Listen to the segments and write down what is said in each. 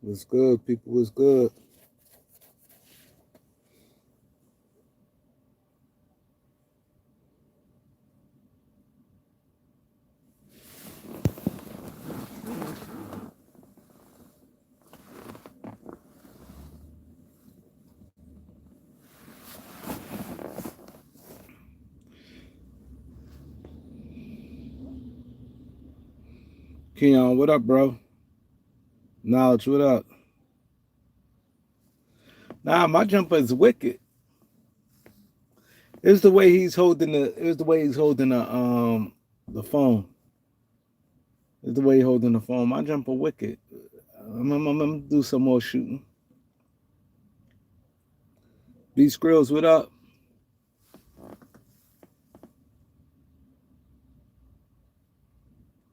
What's good, people? What's good? Keon, what up, bro? Knowledge, what up? Nah, my jumper is wicked. It's the way he's holding the phone. It's the way he's holding the phone. My jumper wicked. I'm gonna do some more shooting. B Skrills, what up?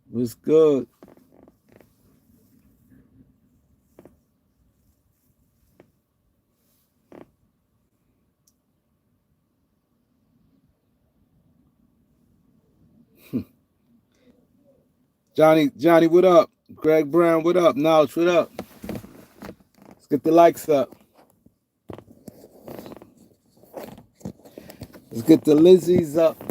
What's good? Johnny, what up? Greg Brown, what up? Knowledge, what up? Let's get the likes up. Let's get the Lizzies up.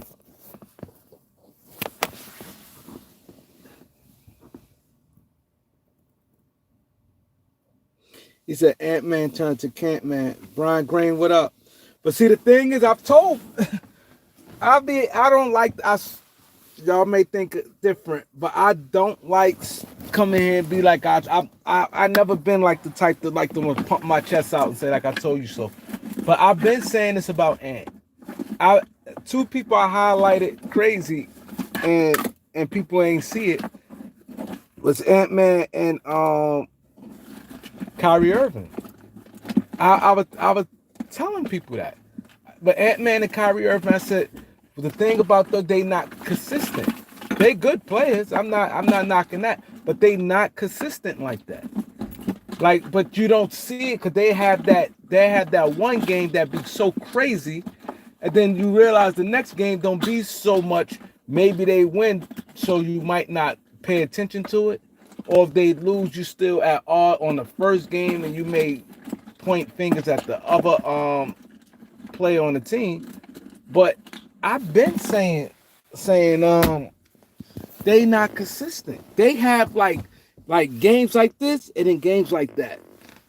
He said Ant-Man turned to Cant-Man. Brian Grain, what up? But see, the thing is, I've told, I don't like, y'all may think different, but I don't like coming here and be like, I never been like the type to like to pump my chest out and say like I told you so. But I've been saying this about Ant. Two people I highlighted crazy, and people ain't see it, was Ant-Man and Kyrie Irving. I was telling people that. But Ant-Man and Kyrie Irving, I said, the thing about them, they not consistent. They good players. I'm not knocking that, but they not consistent like that. Like, but you don't see it because they had that one game that be so crazy, and then you realize the next game don't be so much. Maybe they win, so you might not pay attention to it. Or if they lose, you still at all on the first game, and you may point fingers at the other player on the team. But I've been saying they not consistent. They have like games like this and then games like that.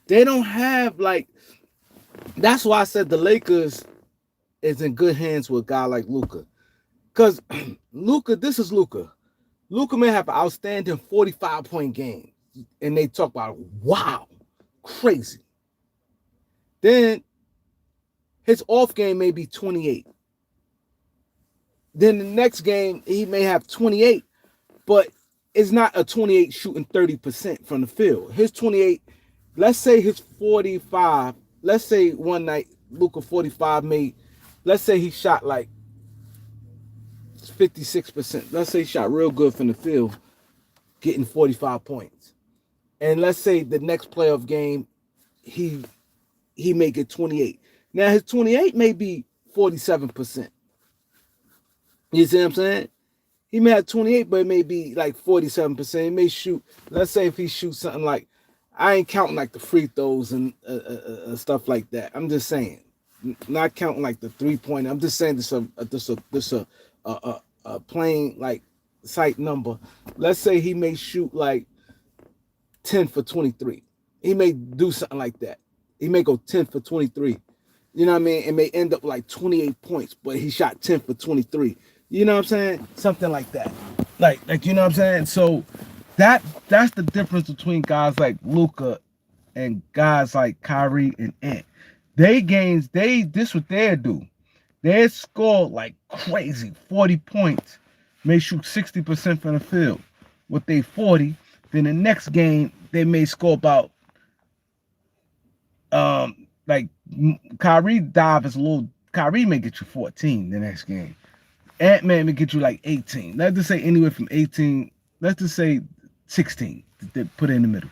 They don't have like. That's why I said the Lakers is in good hands with a guy like Luka. Because Luka, this is Luka. Luka may have an outstanding 45-point game. And they talk about, wow, crazy. Then his off game may be 28. Then the next game, he may have 28, but it's not a 28 shooting 30% from the field. His 28, let's say his 45, let's say one night, Luka 45 made, let's say he shot like 56%. Let's say he shot real good from the field, getting 45 points. And let's say the next playoff game, he may get 28. Now his 28 may be 47%. You see what I'm saying? He may have 28, but it may be like 47%. He may shoot, let's say if he shoots something like, I ain't counting like the free throws and stuff like that. I'm just saying, not counting like the 3-point. I'm just saying this a plain like sight number. Let's say he may shoot like 10 for 23. He may do something like that. He may go 10 for 23. You know what I mean? It may end up like 28 points, but he shot 10 for 23. You know what I'm saying? Something like that. Like you know what I'm saying? So that's the difference between guys like Luka and guys like Kyrie and Ant. This what they do. They score like crazy, 40 points, may shoot 60% from the field with they 40. Then the next game, they may score about like Kyrie dive is a little. Kyrie may get you 14 the next game. Ant-Man may get you like 18. Let's just say anywhere from 18. Let's just say 16. They put it in the middle.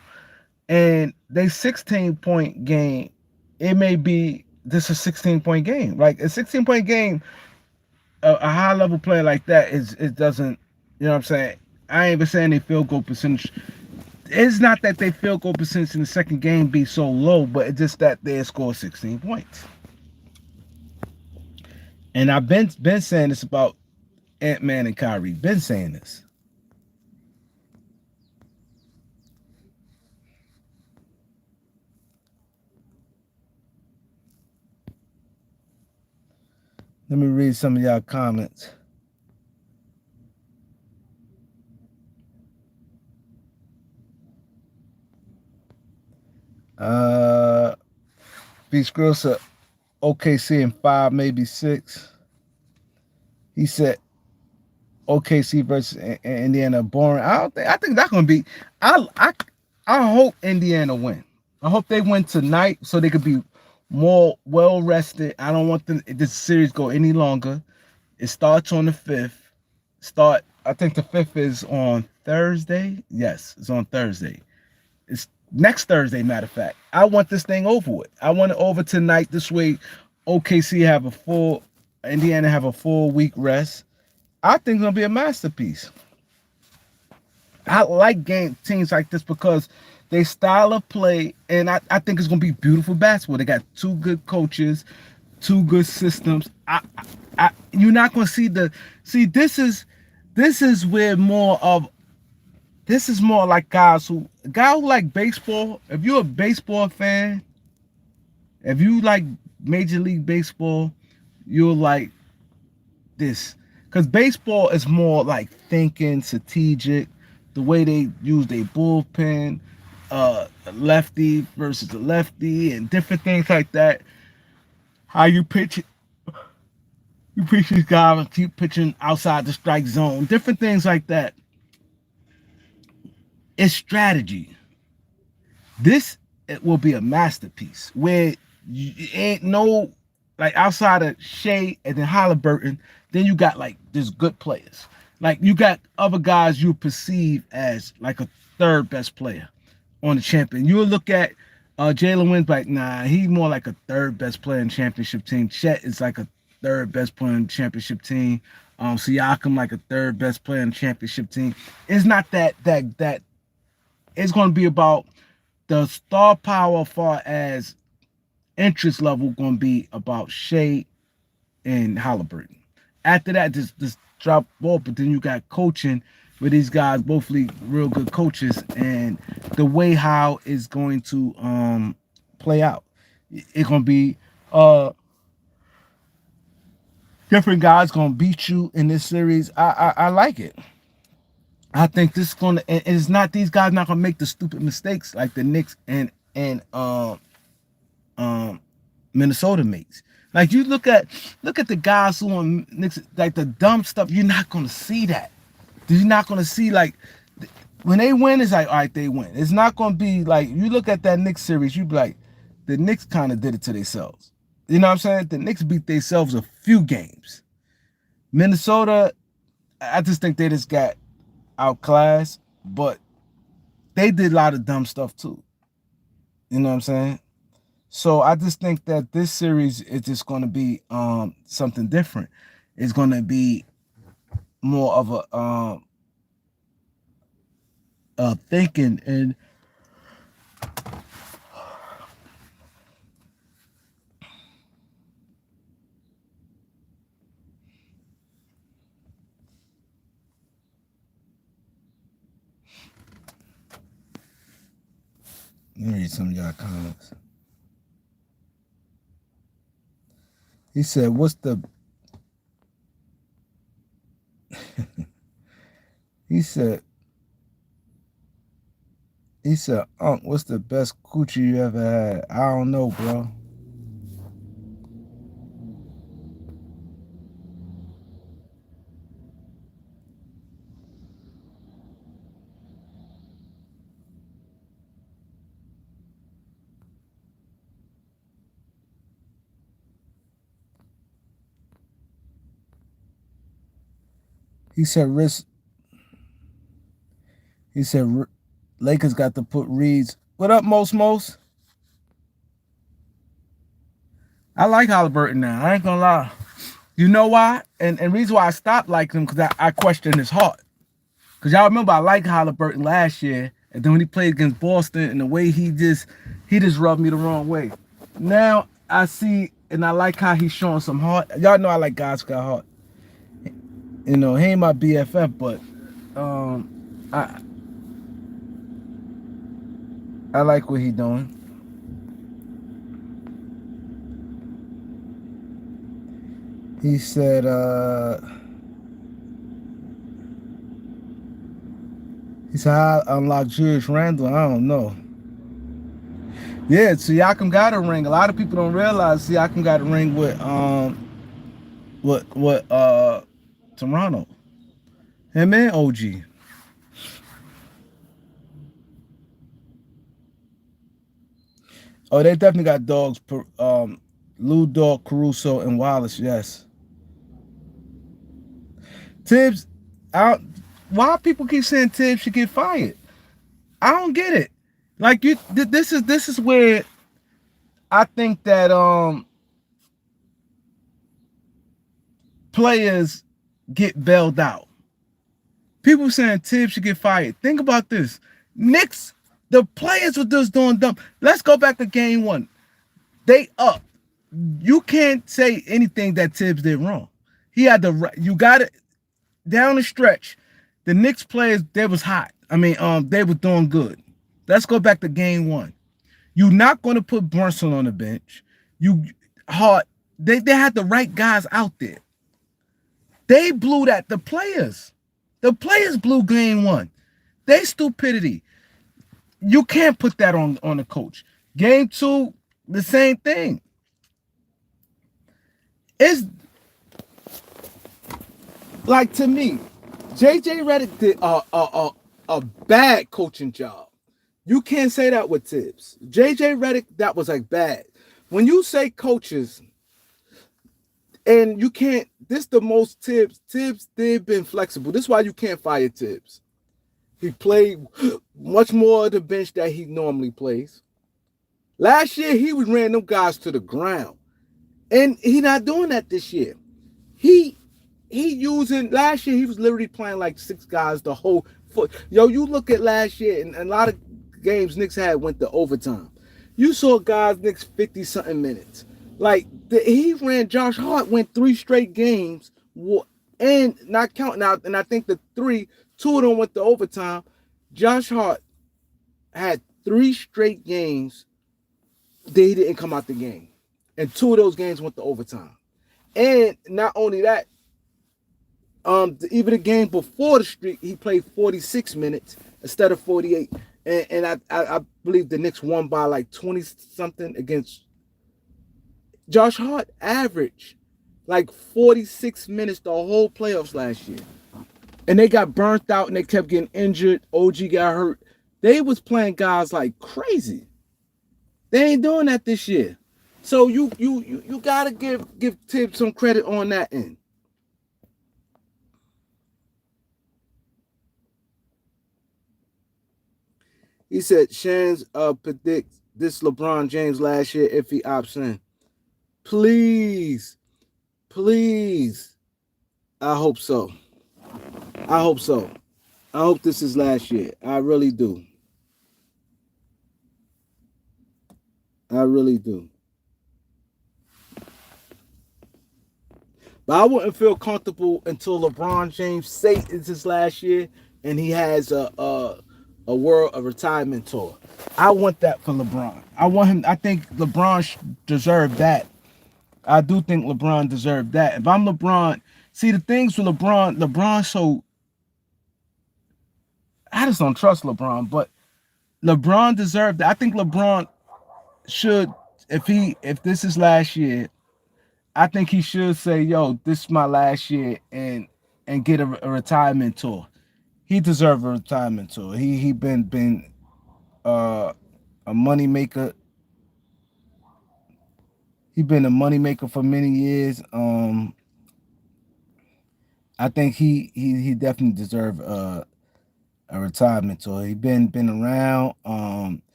And they 16-point game. It may be this a 16-point game. Like a 16-point game, a high level player like that it doesn't. You know what I'm saying? I ain't even saying they field goal percentage It's not that they field goal percentage in the second game be so low, but it's just that they scored 16 points. And I've been saying this about Ant-Man and Kyrie. Been saying this. Let me read some of y'all comments. B Skrill said OKC in 5, maybe 6. He said OKC versus Indiana boring. I think that's gonna be. I hope Indiana win. I hope they win tonight so they could be more well rested. I don't want this series go any longer. It starts on the 5th. I think the 5th is on Thursday. Yes, it's on Thursday. It's next Thursday, matter of fact. I want this thing over with. I want it over tonight. This way, OKC have a full, Indiana have a full week rest. I think it's gonna be a masterpiece. I like game teams like this because they style of play, and I think it's gonna be beautiful basketball. They got two good coaches, two good systems. You're not gonna see this is where more of this is more like guys who like baseball. If you're a baseball fan, if you like Major League Baseball, you'll like this. Because baseball is more like thinking, strategic, the way they use their bullpen, lefty versus the lefty, and different things like that. How you pitch it. You pitch these guys, keep pitching outside the strike zone, different things like that. It's strategy. This it will be a masterpiece where you ain't no like outside of Shea and then Halliburton, then you got like these good players. Like you got other guys you perceive as like a third best player on the champion. You'll look at Jalen Wynn, like, nah, he's more like a third best player in championship team. Chet is like a third best player in the championship team. Siakam like a third best player in the championship team. It's not that it's going to be about the star power as far as interest level going to be about Shea and Halliburton. After that, just drop ball, but then you got coaching with these guys, both real good coaches, and the way how it's going to play out. It's going to be different guys going to beat you in this series. I like it. I think this is going to, and it's not, these guys not going to make the stupid mistakes like the Knicks and Minnesota makes. Like you look at the guys who on Knicks, like the dumb stuff, you're not going to see that. You're not going to see like, when they win, it's like, all right, they win. It's not going to be like, you look at that Knicks series, you be like, the Knicks kind of did it to themselves. You know what I'm saying? The Knicks beat themselves a few games. Minnesota, I just think they just got outclassed, but they did a lot of dumb stuff too. You know what I'm saying? So I just think that this series is just going to be something different. It's going to be more of a thinking and let me read some of y'all comments. He said, what's the he said, what's the best coochie you ever had? I don't know, bro. He said, Lakers got to put Reeds. What up, Most? I like Halliburton now. I ain't gonna lie. You know why? And reason why I stopped liking him because I questioned his heart. Because y'all remember I liked Halliburton last year, And then when he played against Boston, and the way he just rubbed me the wrong way. Now I see, and I like how he's showing some heart. Y'all know I like guys who got heart. You know, he ain't my BFF, but I I like what he doing. He said, he said, I unlocked Julius Randle. I don't know. Yeah, Siakam got a ring. A lot of people don't realize Siakam got a ring with Toronto. Him and OG. Oh, they definitely got dogs. Lou Dog, Caruso, and Wallace. Yes. Tibbs. I, why people keep saying Tibbs should get fired? I don't get it. Like you, this is where I think that players get bailed out. People saying Tibbs should get fired. Think about this. Knicks, the players were just doing dumb. Let's go back to game one. They up. You can't say anything that Tibbs did wrong. He had the right. You got it down the stretch. The Knicks players, they was hot. I mean, they were doing good. Let's go back to game one. You're not going to put Brunson on the bench. You hard. They had the right guys out there. They blew that. The players blew game one. They stupidity. You can't put that on the coach. Game two, the same thing. It's like, to me, JJ Redick did a bad coaching job. You can't say that with Tibbs. JJ Redick, that was like bad. When you say coaches, and you can't, this the most Tibbs did been flexible. This is why you can't fire Tibbs. He played much more of the bench that he normally plays. Last year, he was ran them guys to the ground. And he not doing that this year. He using, last year he was literally playing like six guys the whole foot. Yo, you look at last year, and a lot of games Knicks had went to overtime. You saw guys Knicks 50 something minutes. Like he ran, Josh Hart went 3 straight games, and not counting out, and I think two of them went to overtime. Josh Hart had 3 straight games they didn't come out the game, and 2 of those games went to overtime. And not only that, even the game before the streak, he played 46 minutes instead of 48. And I believe the Knicks won by like 20 something against Josh Hart. Average like 46 minutes the whole playoffs last year. And they got burnt out and they kept getting injured. OG got hurt. They was playing guys like crazy. They ain't doing that this year. So you gotta give Tibbs some credit on that end. He said Shans predicts this LeBron James last year if he opts in. Please, please. I hope so. I hope so. I hope this is last year. I really do. I really do. But I wouldn't feel comfortable until LeBron James say it's his last year and he has a retirement tour. I want that for LeBron. I want him. I think LeBron deserved that. I do think LeBron deserved that. If I'm LeBron, see the things with LeBron so I just don't trust LeBron, but LeBron deserved that. I think LeBron should, if this is last year, I think he should say, "Yo, this is my last year," and get a retirement tour. He deserves a retirement tour. He been uh, a money maker. He been a money maker for many years. I think he definitely deserves a retirement tour. He been around.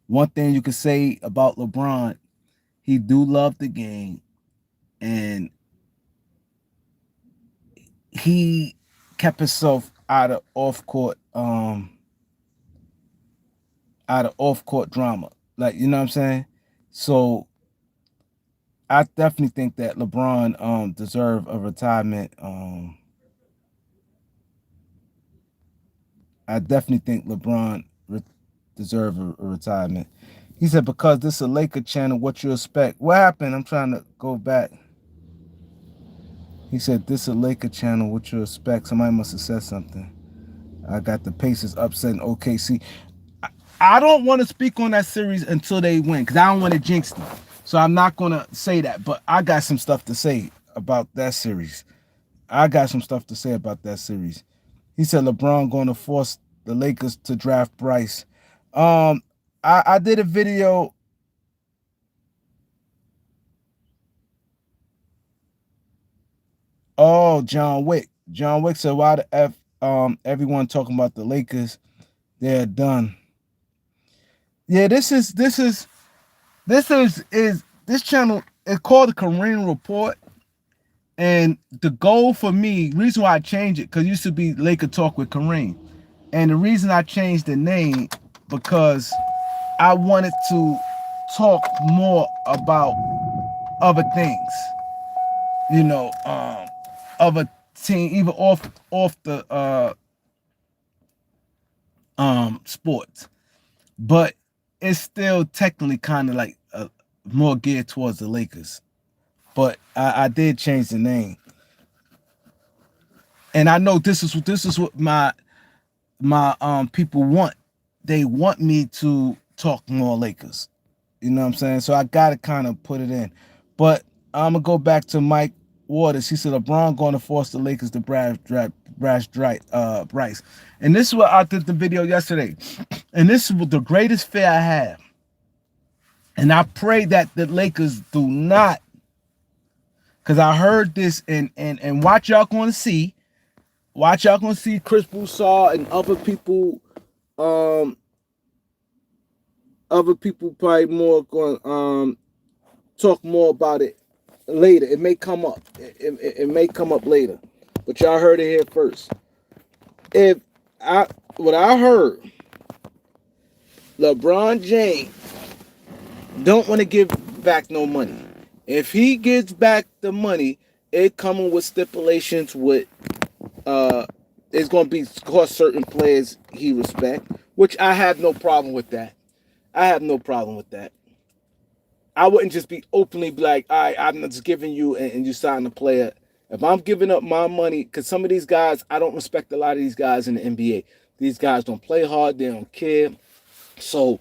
One thing you could say about LeBron, he do love the game, and he kept himself out of off court out of off court drama. Like, you know what I'm saying? So I definitely think that LeBron deserve a retirement. I definitely think LeBron deserve a retirement. He said because this is a Laker channel, what you expect? What happened? I'm trying to go back. He said this is a Laker channel, what you expect? Somebody must have said something. I got the Pacers upsetting OKC. I don't want to speak on that series until they win because I don't want to jinx them. So I'm not going to say that. But I got some stuff to say about that series. I got some stuff to say about that series. He said LeBron going to force the Lakers to draft Bryce. I did a video. Oh, John Wick. John Wick said, "Why the f everyone talking about the Lakers? They're done." Yeah, this channel is called the Korean Report, and the goal for me, reason why I changed it, because it used to be Laker Talk with Kareem, and the reason I changed the name because I wanted to talk more about other things, you know, other team, even off the sports, but it's still technically kind of like more geared towards the Lakers. But I did change the name, and I know this is what my people want. They want me to talk more Lakers. You know what I'm saying? So I gotta kind of put it in. But I'm gonna go back to Mike Waters. He said LeBron going to force the Lakers to Bryce. And this is what I did the video yesterday. And this is the greatest fear I have. And I pray that the Lakers do not, because I heard this and watch y'all gonna see. Watch y'all gonna see Chris Broussard and um other people probably more going talk more about it later. It may come up. It may come up later. But y'all heard it here first. If I what I heard, LeBron James don't want to give back no money. If he gives back the money, it coming with stipulations with it's gonna be cost certain players he respect, which I have no problem with that. I have no problem with that. I wouldn't just be openly be like, all right, I'm just giving you and you sign the player. If I'm giving up my money, because some of these guys, I don't respect a lot of these guys in the NBA. These guys don't play hard, they don't care. So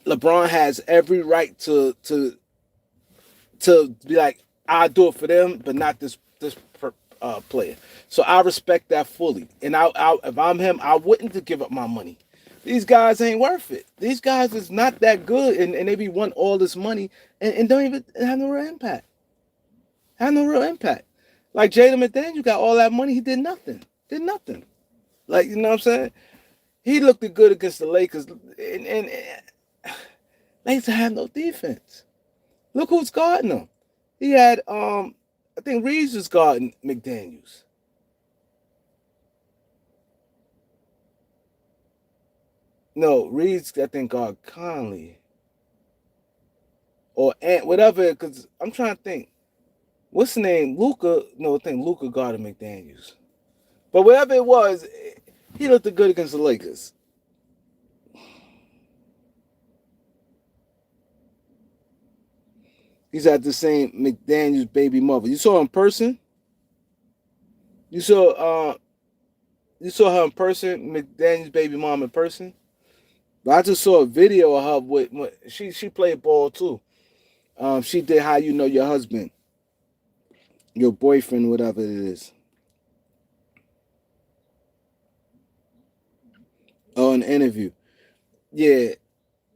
LeBron has every right to be like, I'll do it for them, but not this player. So I respect that fully. And if I'm him, I wouldn't give up my money. These guys ain't worth it. These guys is not that good, and they be want all this money and don't even have no real impact. Have no real impact. Like Jaden McDaniel got all that money, he did nothing. Did nothing. Like, you know what I'm saying? He looked good against the Lakers, and Lakers have no defense. Look who's guarding them. He had I think Reeves was guarding McDaniels. No, Reeves I think guard Conley or Ant, whatever. Because I'm trying to think. What's the name? Luka? No, I think Luka guarded McDaniels. But whatever it was, he looked good against the Lakers. He's at the same McDaniels baby mother. You saw her in person. You saw you saw her in person, McDaniels baby mom in person. But I just saw a video of her with she played ball too. She did How You Know Your Husband, your boyfriend, whatever it is. Oh, an interview. Yeah,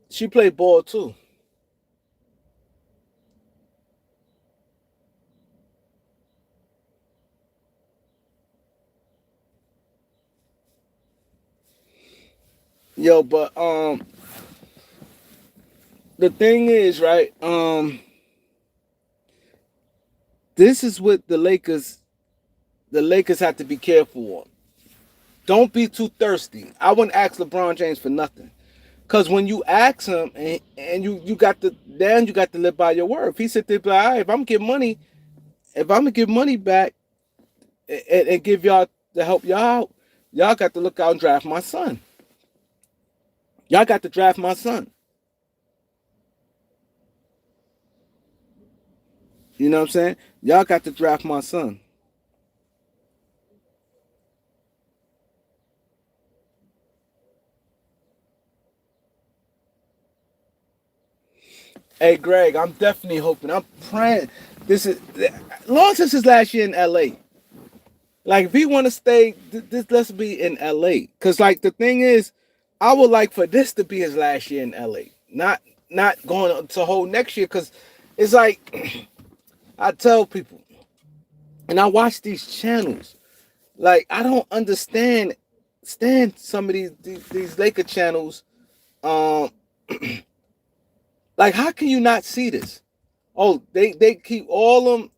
she played ball too. Yo, but the thing is, right? This is what the Lakers have to be careful on. Don't be too thirsty. I wouldn't ask LeBron James for nothing. Cause when you ask him and you got to then you got to live by your word. If he said there, like, all right, if I'm gonna give money back and give y'all to help y'all out, y'all got to look out and draft my son. Y'all got to draft my son. You know what I'm saying? Y'all got to draft my son. Hey Greg, I'm definitely hoping. I'm praying. This is long since his last year in LA. Like if he want to stay, this let's be in LA. Cause like the thing is, I would like for this to be his last year in LA. Not going to whole next year. Cause it's like I tell people, and I watch these channels. Like I don't stand some of these Laker channels. Um, like how can you not see this? Oh, they keep all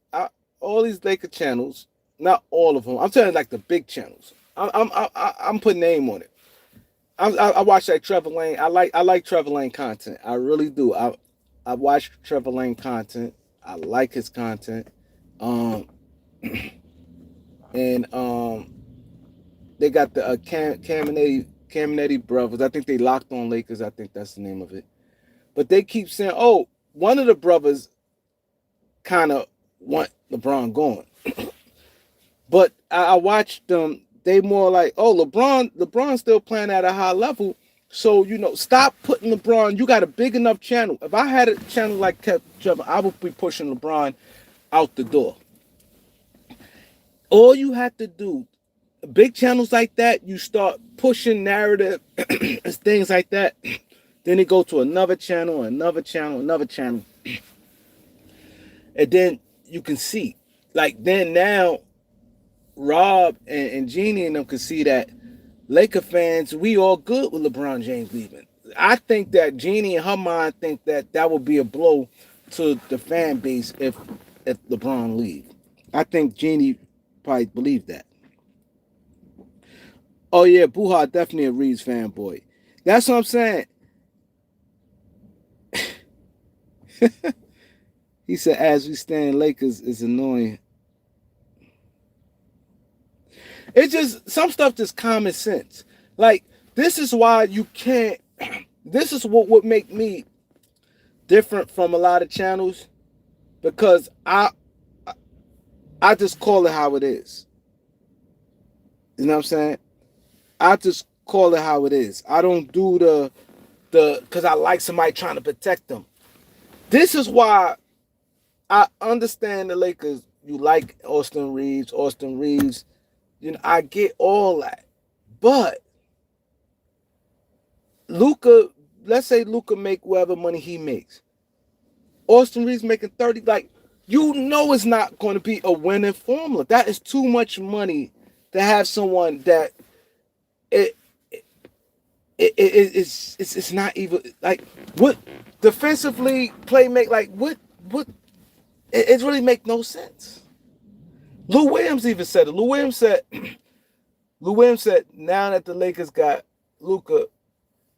these Laker channels, not all of them. I'm telling you, like the big channels. I'm putting name on it. I watch like Trevor Lane. I like Trevor Lane content. I really do. I watch Trevor Lane content. I like his content. Um and they got the Caminetti brothers. I think they locked on Lakers. I think that's the name of it. But they keep saying, oh, one of the brothers kind of want LeBron going. But I watched them. They more like, oh, LeBron's still playing at a high level. So stop putting LeBron. You got a big enough channel. If I had a channel like Trevor, I would be pushing LeBron out the door. All you have to do, big channels like that, you start pushing narrative and things like that. Then it go to another channel, another channel, another channel, and then you can see. Like then now Rob and Jeannie and them could see that Laker fans, we all good with LeBron James leaving. I think that Jeannie in her mind think that that would be a blow to the fan base if LeBron leave. I think Jeannie probably believed that. Oh yeah, Buha definitely a Reeves fanboy. That's what I'm saying. He said, "As we stand, Lakers is annoying." It's just some stuff just common sense. Like this is why you can't. This is what would make me different from a lot of channels because I just call it how it is. You know what I'm saying? I just call it how it is. I don't do the because I like somebody trying to protect them. This is why I understand the Lakers. You like Austin Reeves. Austin Reeves. I get all that, but Luka. Let's say Luka make whatever money he makes. Austin Reeves making 30. Like it's not going to be a winning formula. That is too much money to have someone that it it's not even like what defensively play make like what it really make no sense. Lou Williams even said it. Lou Williams said now that the Lakers got Luka,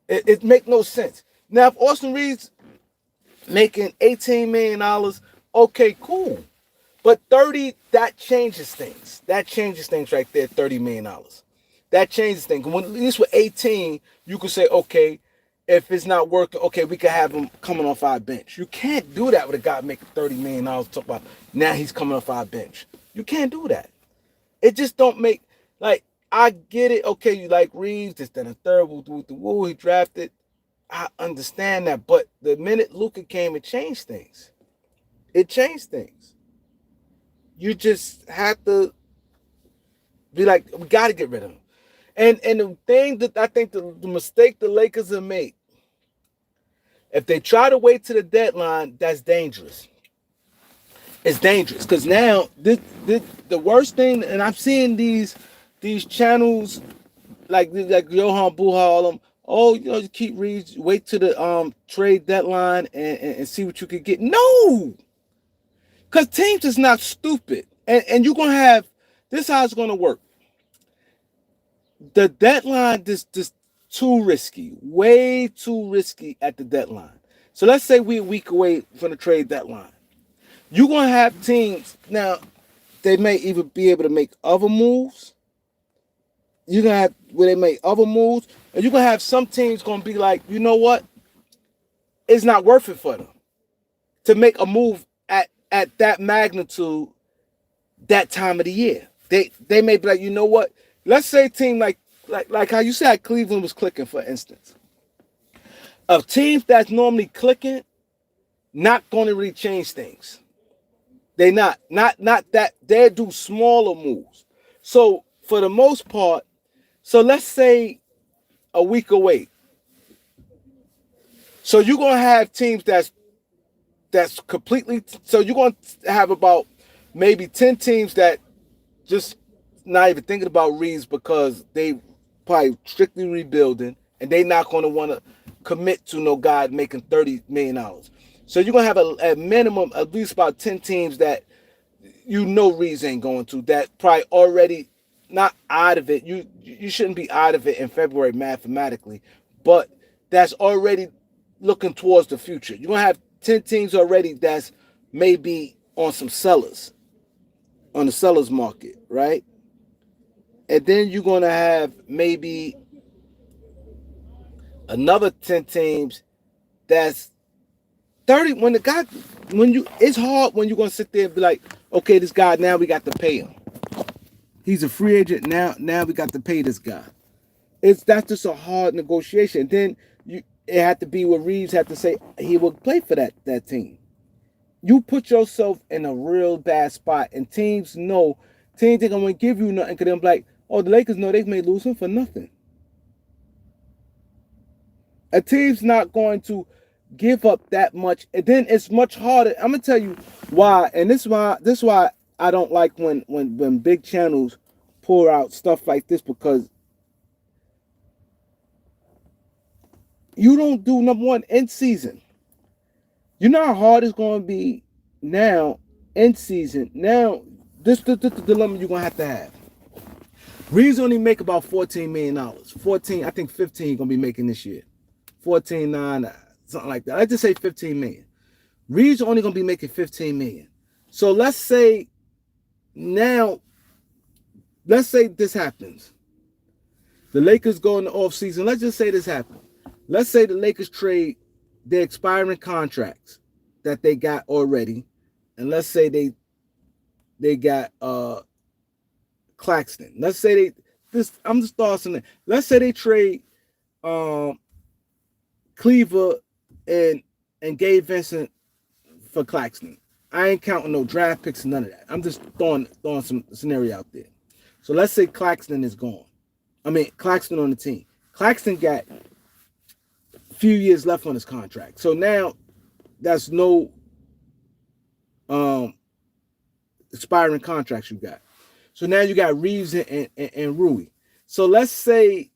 it make no sense. Now if Austin Reeves making $18 million, okay, cool. But 30, that changes things. That changes things right there, $30 million. That changes things. When, at least with 18, you could say, okay, if it's not working, okay, we could have him coming off our bench. You can't do that with a guy making $30 million. Talk about now he's coming off our bench. You can't do that. It just don't make like I get it. Okay, you like Reeves, this, then a third, woo, he drafted. I understand that, but the minute Luka came, it changed things. It changed things. You just have to be like, we got to get rid of him. And the thing that I think the mistake the Lakers have made, if they try to wait to the deadline, that's dangerous. It's dangerous because now the worst thing, and I'm seeing these channels like Johan Buha, all them. Oh, you keep reading, wait to the trade deadline and see what you could get. No, because teams is not stupid, and you're gonna have this. How it's gonna work. The deadline, this too risky, way too risky at the deadline. So let's say we're a week away from the trade deadline. You're going to have teams, now, they may even be able to make other moves. You're going to have, where they make other moves, and you're going to have some teams going to be like, you know what? It's not worth it for them to make a move at that magnitude that time of the year. They may be like, you know what? Let's say a team like how you said Cleveland was clicking, for instance. Of teams that's normally clicking, not going to really change things. They not that they do smaller moves. So for the most part, so let's say a week away. So you're gonna have teams that's completely. So you're gonna have about maybe 10 teams that just not even thinking about Reeves because they probably strictly rebuilding and they not going to want to commit to no guy making $30 million. So you're going to have a minimum at least about 10 teams that you know Reeves ain't going to, that probably already not out of it. You shouldn't be out of it in February mathematically, but that's already looking towards the future. You're going to have 10 teams already that's maybe on some sellers, on the sellers market, right? And then you're going to have maybe another 10 teams that's 30. It's hard when you're going to sit there and be like, okay, this guy, now we got to pay him. He's a free agent. Now we got to pay this guy. That's just a hard negotiation. Then it had to be where Reeves had to say he would play for that team. You put yourself in a real bad spot, and teams ain't going to give you nothing because they're like, oh, the Lakers know they may lose him for nothing. A team's not going to give up that much, and then it's much harder. I'm gonna tell you why, and this is why I don't like when big channels pour out stuff like this, because you don't do, number one, in season. You know how hard it's going to be now in season. Now, this the dilemma you're going to have. Reeves only make about $14 million. 14, I think 15 going to be making this year. 14.9, something like that. Let's just say 15 million. Reeves only going to be making 15 million. So let's say this happens. The Lakers go in the offseason. Let's just say this happens. Let's say the Lakers trade their expiring contracts that they got already, and let's say they got Claxton. Let's say I'm just tossing it. Let's say they trade Cleaver and Gabe Vincent for Claxton. I ain't counting no draft picks and none of that. I'm just throwing some scenario out there. So let's say Claxton is gone. I mean, Claxton on the team. Claxton got a few years left on his contract. So now that's no expiring contracts you got. So now you got Reeves and Rui. So let's say,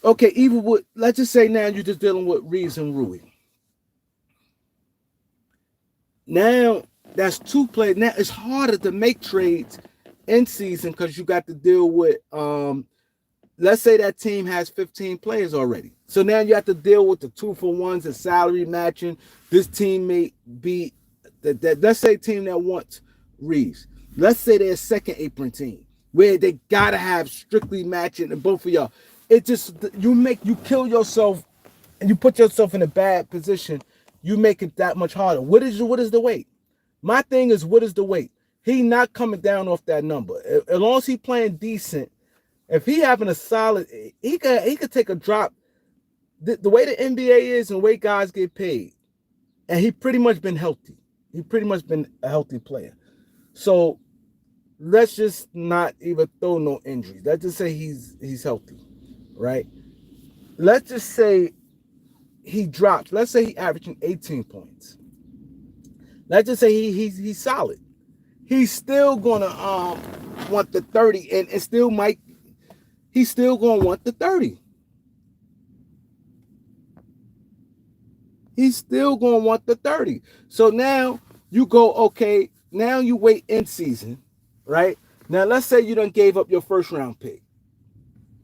okay, let's just say now you're just dealing with Reeves and Rui. Now that's two players. Now it's harder to make trades in season because you got to deal with, let's say that team has 15 players already. So now you have to deal with the 2-for-1s and salary matching. This team may be, let's say a team that wants Reeves. Let's say they're a second apron team where they got to have strictly matching, and both of y'all. It just, you kill yourself and you put yourself in a bad position. You make it that much harder. What is the weight? My thing is, what is the weight? He not coming down off that number. As long as he playing decent, if he having a solid, he could take a drop. The way the NBA is and the way guys get paid, and he pretty much been healthy. He pretty much been a healthy player. So let's just not even throw no injuries. Let's just say he's healthy, right? Let's just say he drops. Let's say he averaging 18 points. Let's just say he's solid. He's still gonna want the 30, and still might. He's still gonna want the 30. He's still gonna want the 30. So now you go, okay. Now you wait in season, right? Now, let's say you done gave up your first round pick,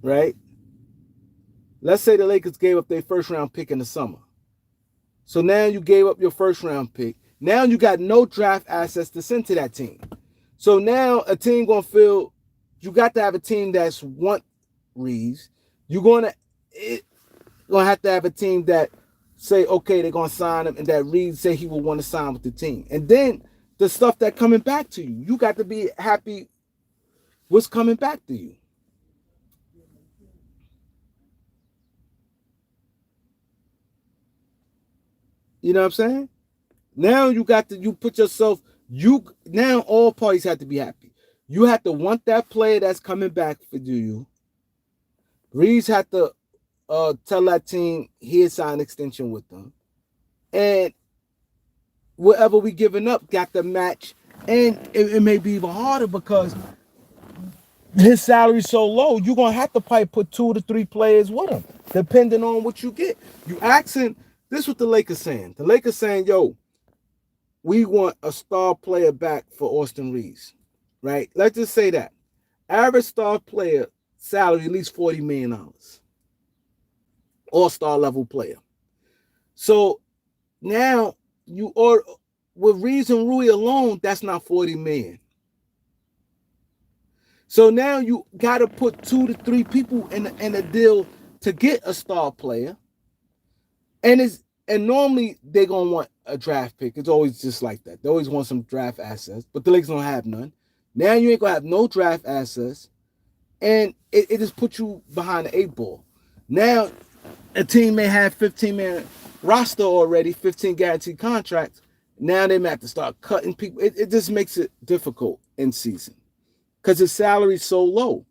right? Let's say the Lakers gave up their first round pick in the summer. So now you gave up your first round pick. Now you got no draft assets to send to that team. So now a team gonna feel you got to have a team that's want Reeves. You're gonna have to have a team that say, okay, they're gonna sign him, and that Reeves say he will want to sign with the team. And then the stuff that coming back to you, you got to be happy what's coming back to you. You know what I'm saying? Now you put yourself, now all parties have to be happy. You have to want that player that's coming back for you. Reeves had to tell that team he'd sign an extension with them. And whatever we giving up got to match. And it may be even harder because his salary's so low, you're going to have to probably put 2 to 3 players with him, depending on what you get. You asking, this is what the Lakers saying. The Lakers saying, yo, we want a star player back for Austin Reeves, right? Let's just say that. Average star player salary at least $40 million. All-star level player. So now you are with Reeves and Rui alone, that's not $40 million. So now you got to put 2 to 3 people in a deal to get a star player. And normally they're going to want a draft pick. It's always just like that. They always want some draft assets, but the Lakers don't have none. Now you ain't going to have no draft assets, and it just puts you behind the 8 ball. Now a team may have 15-man roster already, 15 guaranteed contracts. Now they may have to start cutting people. It just makes it difficult in season because his salary's so low.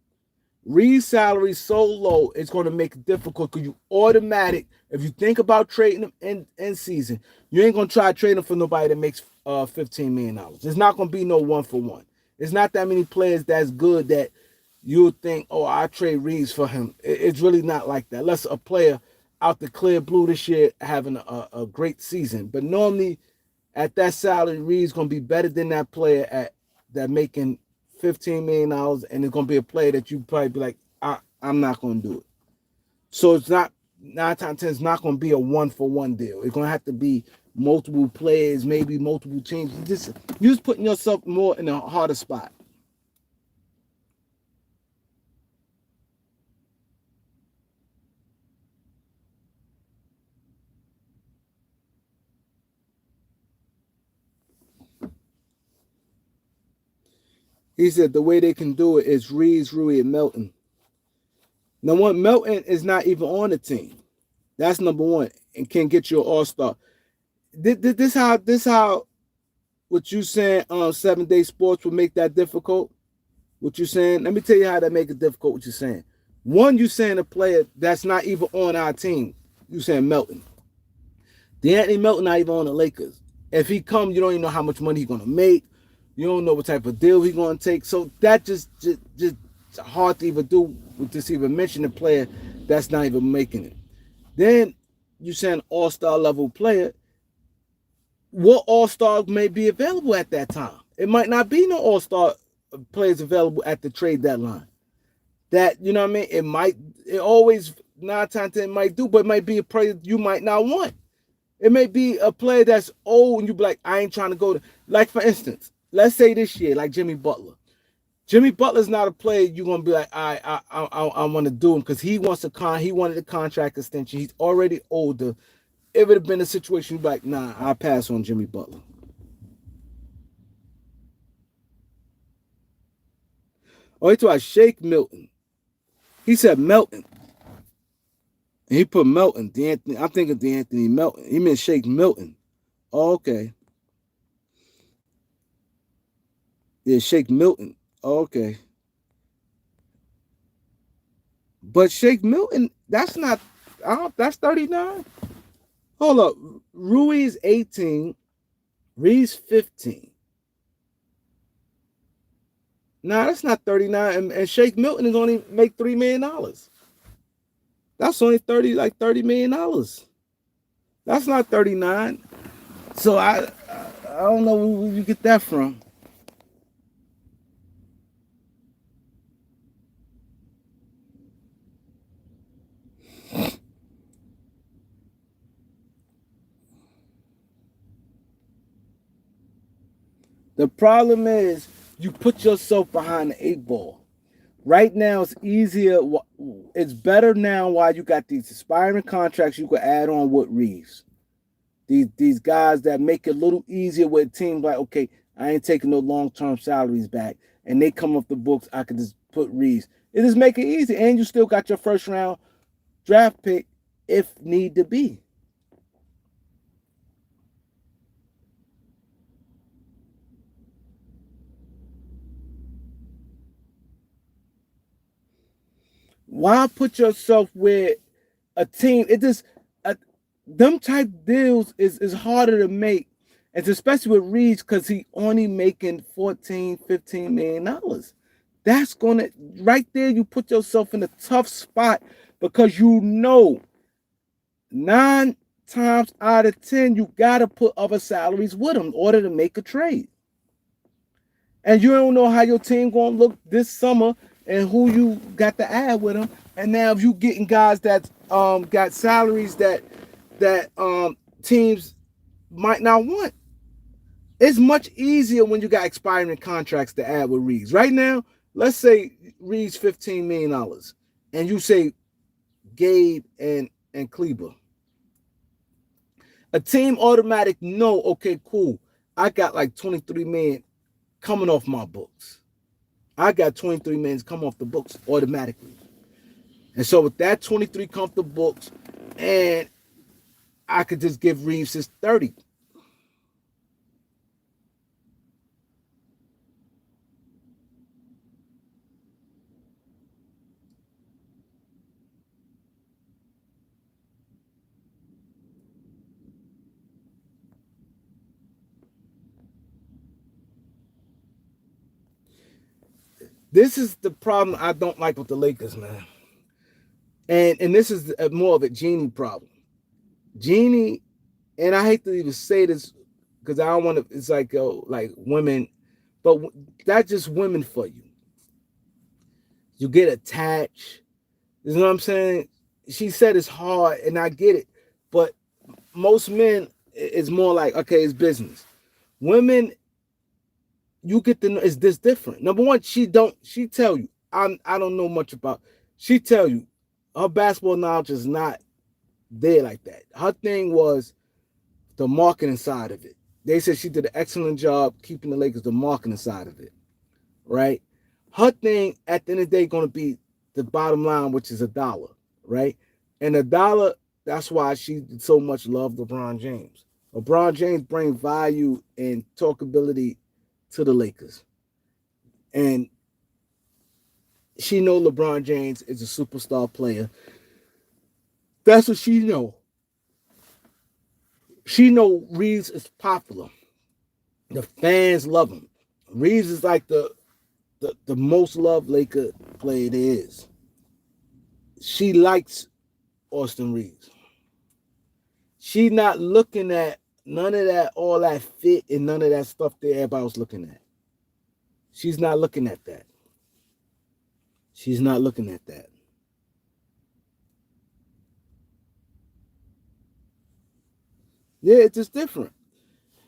Reed's salary so low, it's going to make it difficult because you automatic, if you think about trading him in season, you ain't going to try trading him for nobody that makes $15 million. It's not going to be no 1-for-1. It's not that many players that's good that you would think, oh, I trade Reeves for him. It's really not like that. Unless a player out the clear blue this year having a great season. But normally at that salary, Reeves going to be better than that player at that making $15 million, and it's going to be a player that you probably be like, I'm not going to do it. So it's not, 9 times 10, it's not going to be a 1-for-1 deal. It's going to have to be multiple players, maybe multiple teams. You're just putting yourself more in a harder spot. He said the way they can do it is Reeves, Rui, and Melton. Now, one, Melton is not even on the team. That's number one, and can get you an all-star. This how what you saying 7 Day Sports would make that difficult? What you saying? Let me tell you how that make it difficult, what you're saying. One, you saying a player that's not even on our team. You saying Melton. DeAnthony Melton not even on the Lakers. If he come, you don't even know how much money he's going to make. You don't know what type of deal he's going to take. So that just hard to even do, to even mention a player that's not even making it. Then you saying all-star level player. What all-star may be available at that time? It might not be no all-star players available at the trade deadline. That, you know what I mean? It always, 9 times 10 might do, but it might be a player you might not want. It may be a player that's old and you be like, I ain't trying to go to, like for instance, let's say this year, like Jimmy Butler. Jimmy Butler's not a player you're gonna be like, I want to do him because he wanted a contract extension. He's already older. It would have been a situation you'd be like, nah, I'll pass on Jimmy Butler. Oh, he talked about Shake Milton. He said Melton. And he put Melton. DeAnthony. I'm thinking DeAnthony Melton. He meant Shake Milton. Oh, okay. Yeah, Shake Milton. Oh, okay. But Shake Milton, that's not, that's 39. Hold up. Rui's 18. Ree's 15. Nah, that's not 39. And Shake Milton is only make $3 million. That's only $30 million. That's not 39. So I don't know where you get that from. The problem is you put yourself behind the 8 ball. Right now, it's easier. It's better now while you got these expiring contracts you could add on with Reeves. These guys that make it a little easier with teams like, okay, I ain't taking no long-term salaries back. And they come off the books, I could just put Reeves. It just make it easy. And you still got your first round draft pick if need to be. Why put yourself with a team? It just them type deals is harder to make. And especially with Reeves, because he only making $14-15 million. That's gonna right there, you put yourself in a tough spot because you know 9 times out of 10, you gotta put other salaries with them in order to make a trade. And you don't know how your team gonna look this summer and who you got to add with them. And now if you getting guys that got salaries that teams might not want. It's much easier when you got expiring contracts to add with Reeves. Right now, let's say Reeves $15 million, and you say Gabe and Kleber. A team automatic no, okay, cool. I got like 23 million coming off my books. I got 23 million come off the books automatically. And so with that 23 come off the books, and I could just give Reeves his 30. This is the problem I don't like with the Lakers, man. And this is more of a Genie problem. Genie, and I hate to even say this because I don't want to, it's like women, but that's just women for you. You get attached. You know what I'm saying? She said it's hard, and I get it. But most men, it's more like, okay, it's business. Women, you get to know it's this different. Number one, she tell you, I don't know much about. She tell you, her basketball knowledge is not there like that. Her thing was the marketing side of it. They said she did an excellent job keeping the Lakers, the marketing side of it, right? Her thing at the end of the day going to be the bottom line, which is $1, right? And $1, that's why she so much loved LeBron James. LeBron James brings value and talkability to the Lakers. And she know LeBron James is a superstar player. That's what she know. She know Reeves is popular. The fans love him. Reeves is like the most loved Laker player there is. She likes Austin Reeves. She not looking at none of that, all that fit and none of that stuff that everybody was looking at. She's not looking at that. She's not looking at that. Yeah, it's just different.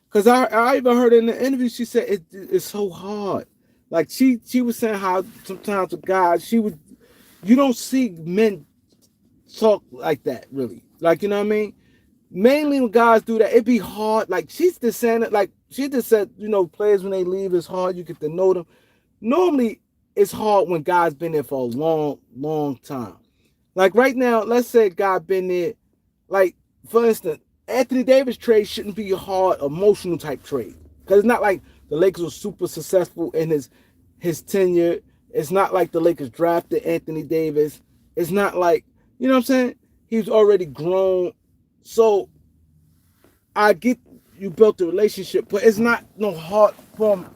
Because I even heard in the interview, she said it's so hard. Like she was saying how sometimes with guys, you don't see men talk like that really. Like, you know what I mean? Mainly when guys do that, it be hard. Like she's just saying it, like she just said, players when they leave, it's hard. You get to know them. Normally, it's hard when guys been there for a long, long time. Like right now, let's say a guy been there, like for instance, Anthony Davis trade shouldn't be a hard emotional type trade. Because it's not like the Lakers were super successful in his tenure. It's not like the Lakers drafted Anthony Davis. It's not like, you know what I'm saying? He was already grown. So I get you built a relationship, but it's not no hard from.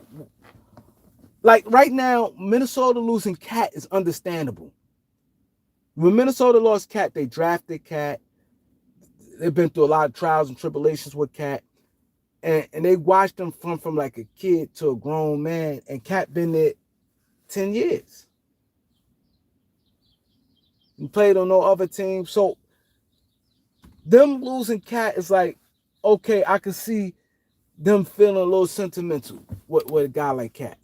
Like right now, Minnesota losing Cat is understandable. When Minnesota lost Cat, they drafted Cat. They've been through a lot of trials and tribulations with Cat. And they watched him from like a kid to a grown man. And Cat been there 10 years. He played on no other team. So them losing Cat is like, okay, I can see them feeling a little sentimental with a guy like Cat.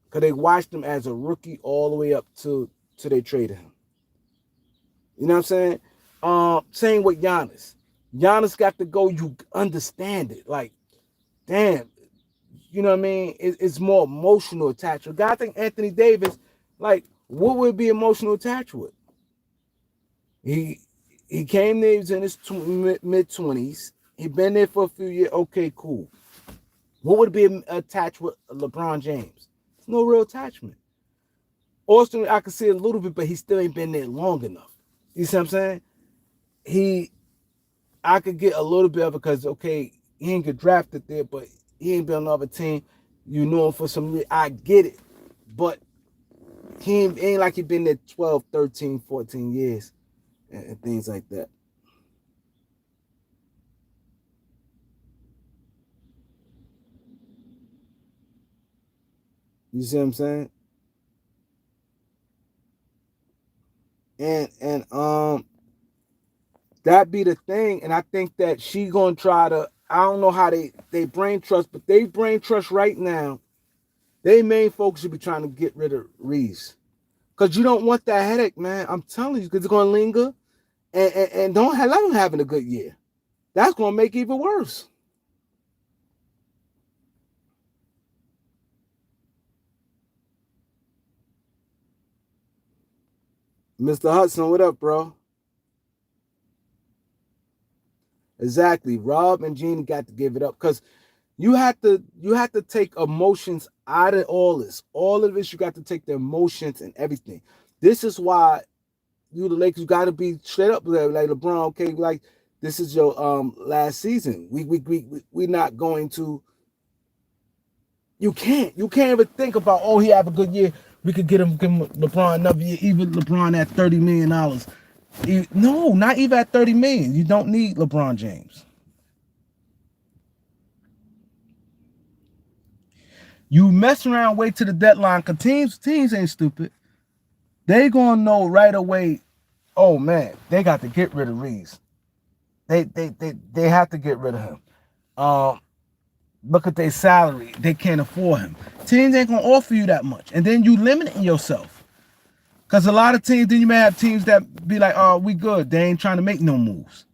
Because they watched him as a rookie all the way up to they traded him. You know what I'm saying? Same with Giannis. Giannis got to go. You understand it. Like, damn. You know what I mean? It's more emotional attachment. God, I think Anthony Davis, like, what would be emotional attached with? He he came there, he was in his mid-20s. He been there for a few years. Okay, cool. What would be attached with LeBron James? There's no real attachment. Austin, I can see a little bit, but he still ain't been there long enough. You see what I'm saying? He, I could get a little bit of it because, okay, he ain't get drafted there, but he ain't been on another team. You know him for some reason. I get it. But he ain't like he been there 12, 13, 14 years and things like that. You see what I'm saying? And that be the thing. And I think that she gonna try to. I don't know how they brain trust, but they brain trust right now. They main focus should be trying to get rid of Reeves, cause you don't want that headache, man. I'm telling you, cause it's gonna linger, and don't let him having a good year. That's gonna make it even worse. Mr. Hudson, what up, bro? Exactly. Rob and Jeannie got to give it up because you have to take emotions out of all this. All of this, you got to take the emotions and everything. This is why you the Lakers got to be straight up like LeBron. Okay, like this is your last season. We not going to. You can't even think about, oh, he have a good year. We could get him LeBron another year. Even LeBron at $30 million. No, not even at 30 million. You don't need LeBron James. You mess around, wait to the deadline, because teams ain't stupid. They gonna know right away, oh man, they got to get rid of Reeves. They have to get rid of him. Um, Look at their salary. They can't afford him. Teams ain't gonna offer you that much. And then you limiting yourself. Because a lot of teams, then you may have teams that be like, oh, we good. They ain't trying to make no moves.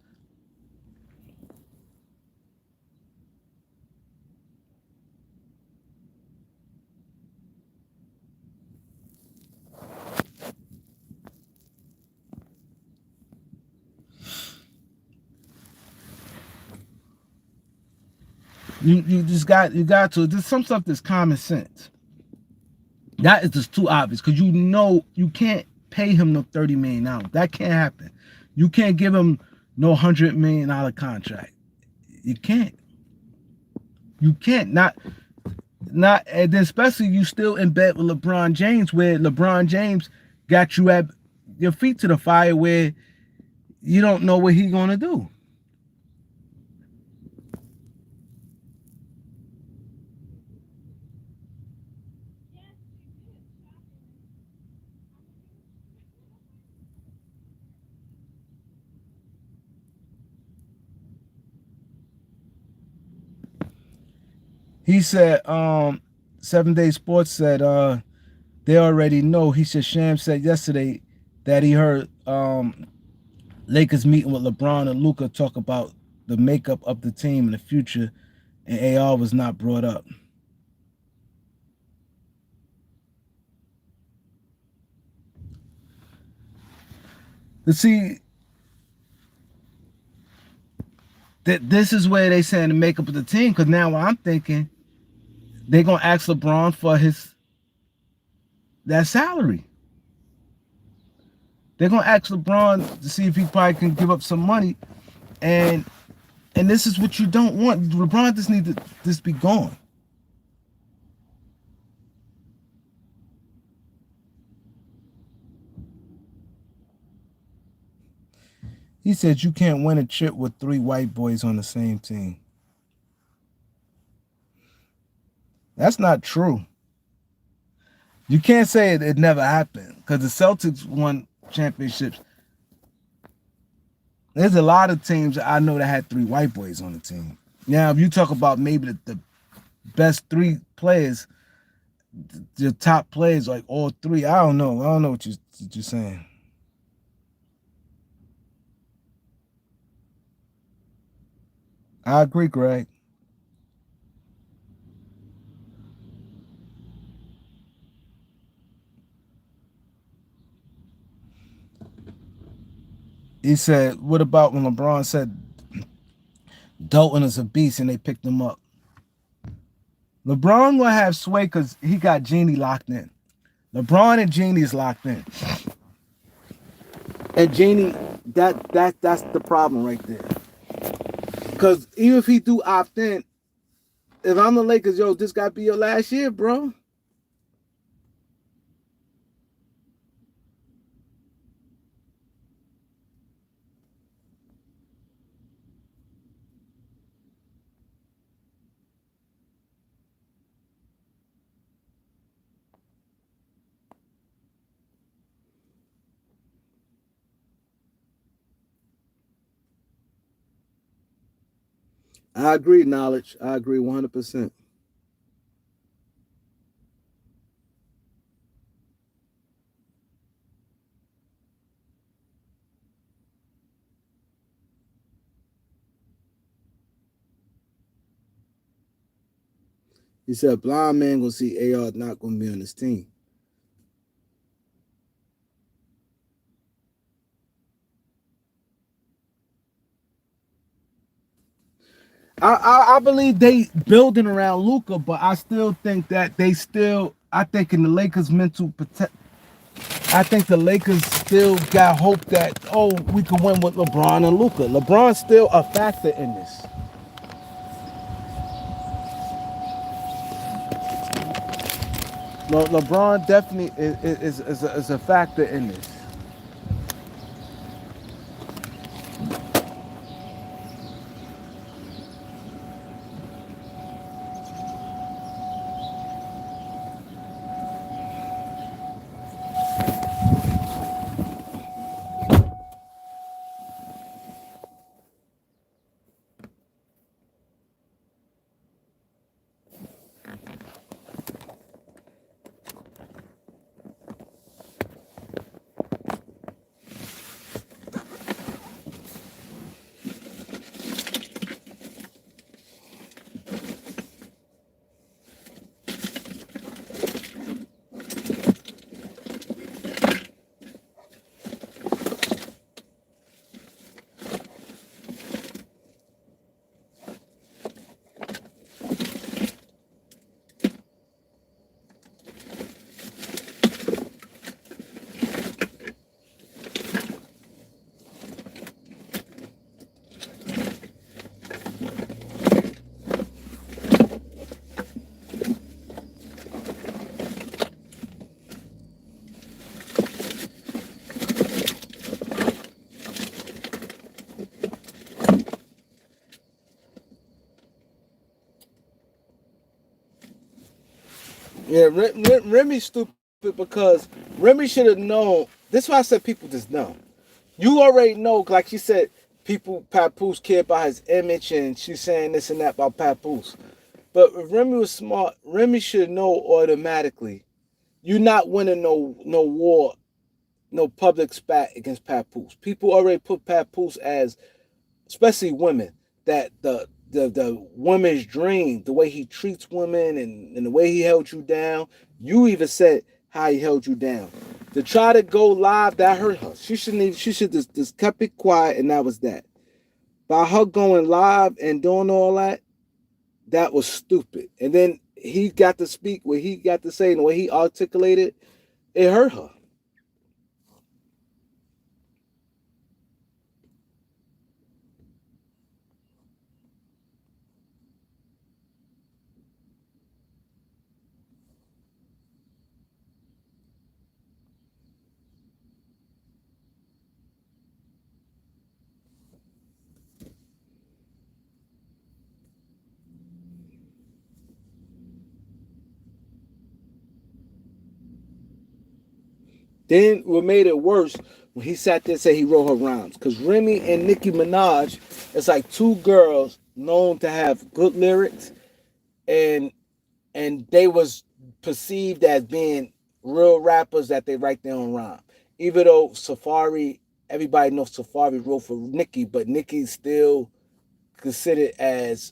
You just got to. There's some stuff that's common sense. That is just too obvious because you know you can't pay him no $30 million. That can't happen. You can't give him no $100 million contract. You can't. You can't. Not and then especially you still in bed with LeBron James, where LeBron James got you at your feet to the fire, where you don't know what he's gonna do. He said, 7 Day Sports said, they already know. He said Sham said yesterday that he heard Lakers meeting with LeBron and Luka talk about the makeup of the team in the future, and AR was not brought up. But see, this is where they saying the makeup of the team, because now what I'm thinking, they're gonna ask LeBron for his that salary. They're gonna ask LeBron to see if he probably can give up some money, and and this is what you don't want. LeBron just need to just be gone. He said you can't win a chip with three white boys on the same team. That's not true. You can't say it never happened because the Celtics won championships. There's a lot of teams that I know that had three white boys on the team. Now, if you talk about maybe the best three players, the top players, like all three, I don't know. I don't know what you're saying. I agree, Greg. He said, "What about when LeBron said Dalton is a beast and they picked him up?" LeBron gonna have sway because he got Genie locked in. LeBron and Genie is locked in, and Genie, that's the problem right there. Because even if he do opt in, if I'm the Lakers, yo, this got to be your last year, bro. I agree, knowledge. I agree 100%. He said, blind man gonna see AR not gonna be on his team. I believe they building around Luka, but I still think that they still. I think in the Lakers' mental protect. I think the Lakers still got hope that we can win with LeBron and Luka. LeBron's still a factor in this. LeBron definitely is a factor in this. Yeah, Remy's stupid because Remy should have known. This is why I said people just know. You already know, like she said, people Papoose care about his image, and she's saying this and that about Papoose. But if Remy was smart, Remy should know automatically. You're not winning no war, no public spat against Papoose. People already put Papoose as, especially women, that the woman's dream, the way he treats women and the way he held you down. You even said how he held you down. To try to go live, that hurt her. She should just kept it quiet, and that was that. By her going live and doing all that, that was stupid. And then he got to speak what he got to say and the way he articulated, it hurt her. Then what made it worse when he sat there and said he wrote her rhymes. Because Remy and Nicki Minaj, it's like two girls known to have good lyrics, and they was perceived as being real rappers that they write their own rhyme. Even though Safari, everybody knows Safari wrote for Nicki, but Nicki's still considered as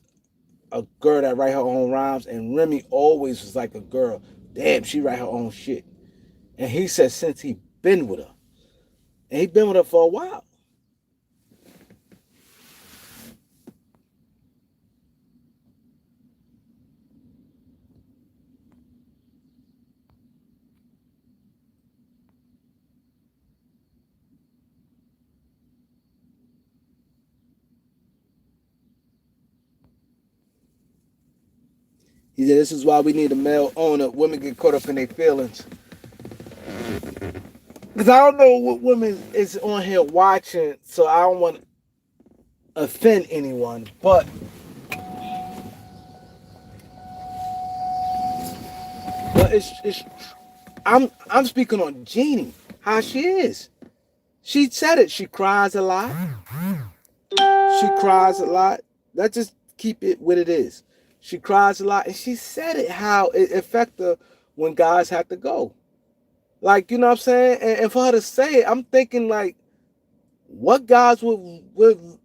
a girl that write her own rhymes, and Remy always was like a girl. Damn, she write her own shit. And he said since he been with her, and he been with her for a while. He said this is why we need a male owner. Women get caught up in their feelings. Because I don't know what women is on here watching, so I don't want to offend anyone. But it's I'm speaking on Jeannie, how she is. She said it. She cries a lot. She cries a lot. Let's just keep it what it is. She cries a lot, and she said it how it affect her when guys have to go. Like, you know what I'm saying? And for her to say it, I'm thinking like, what guys would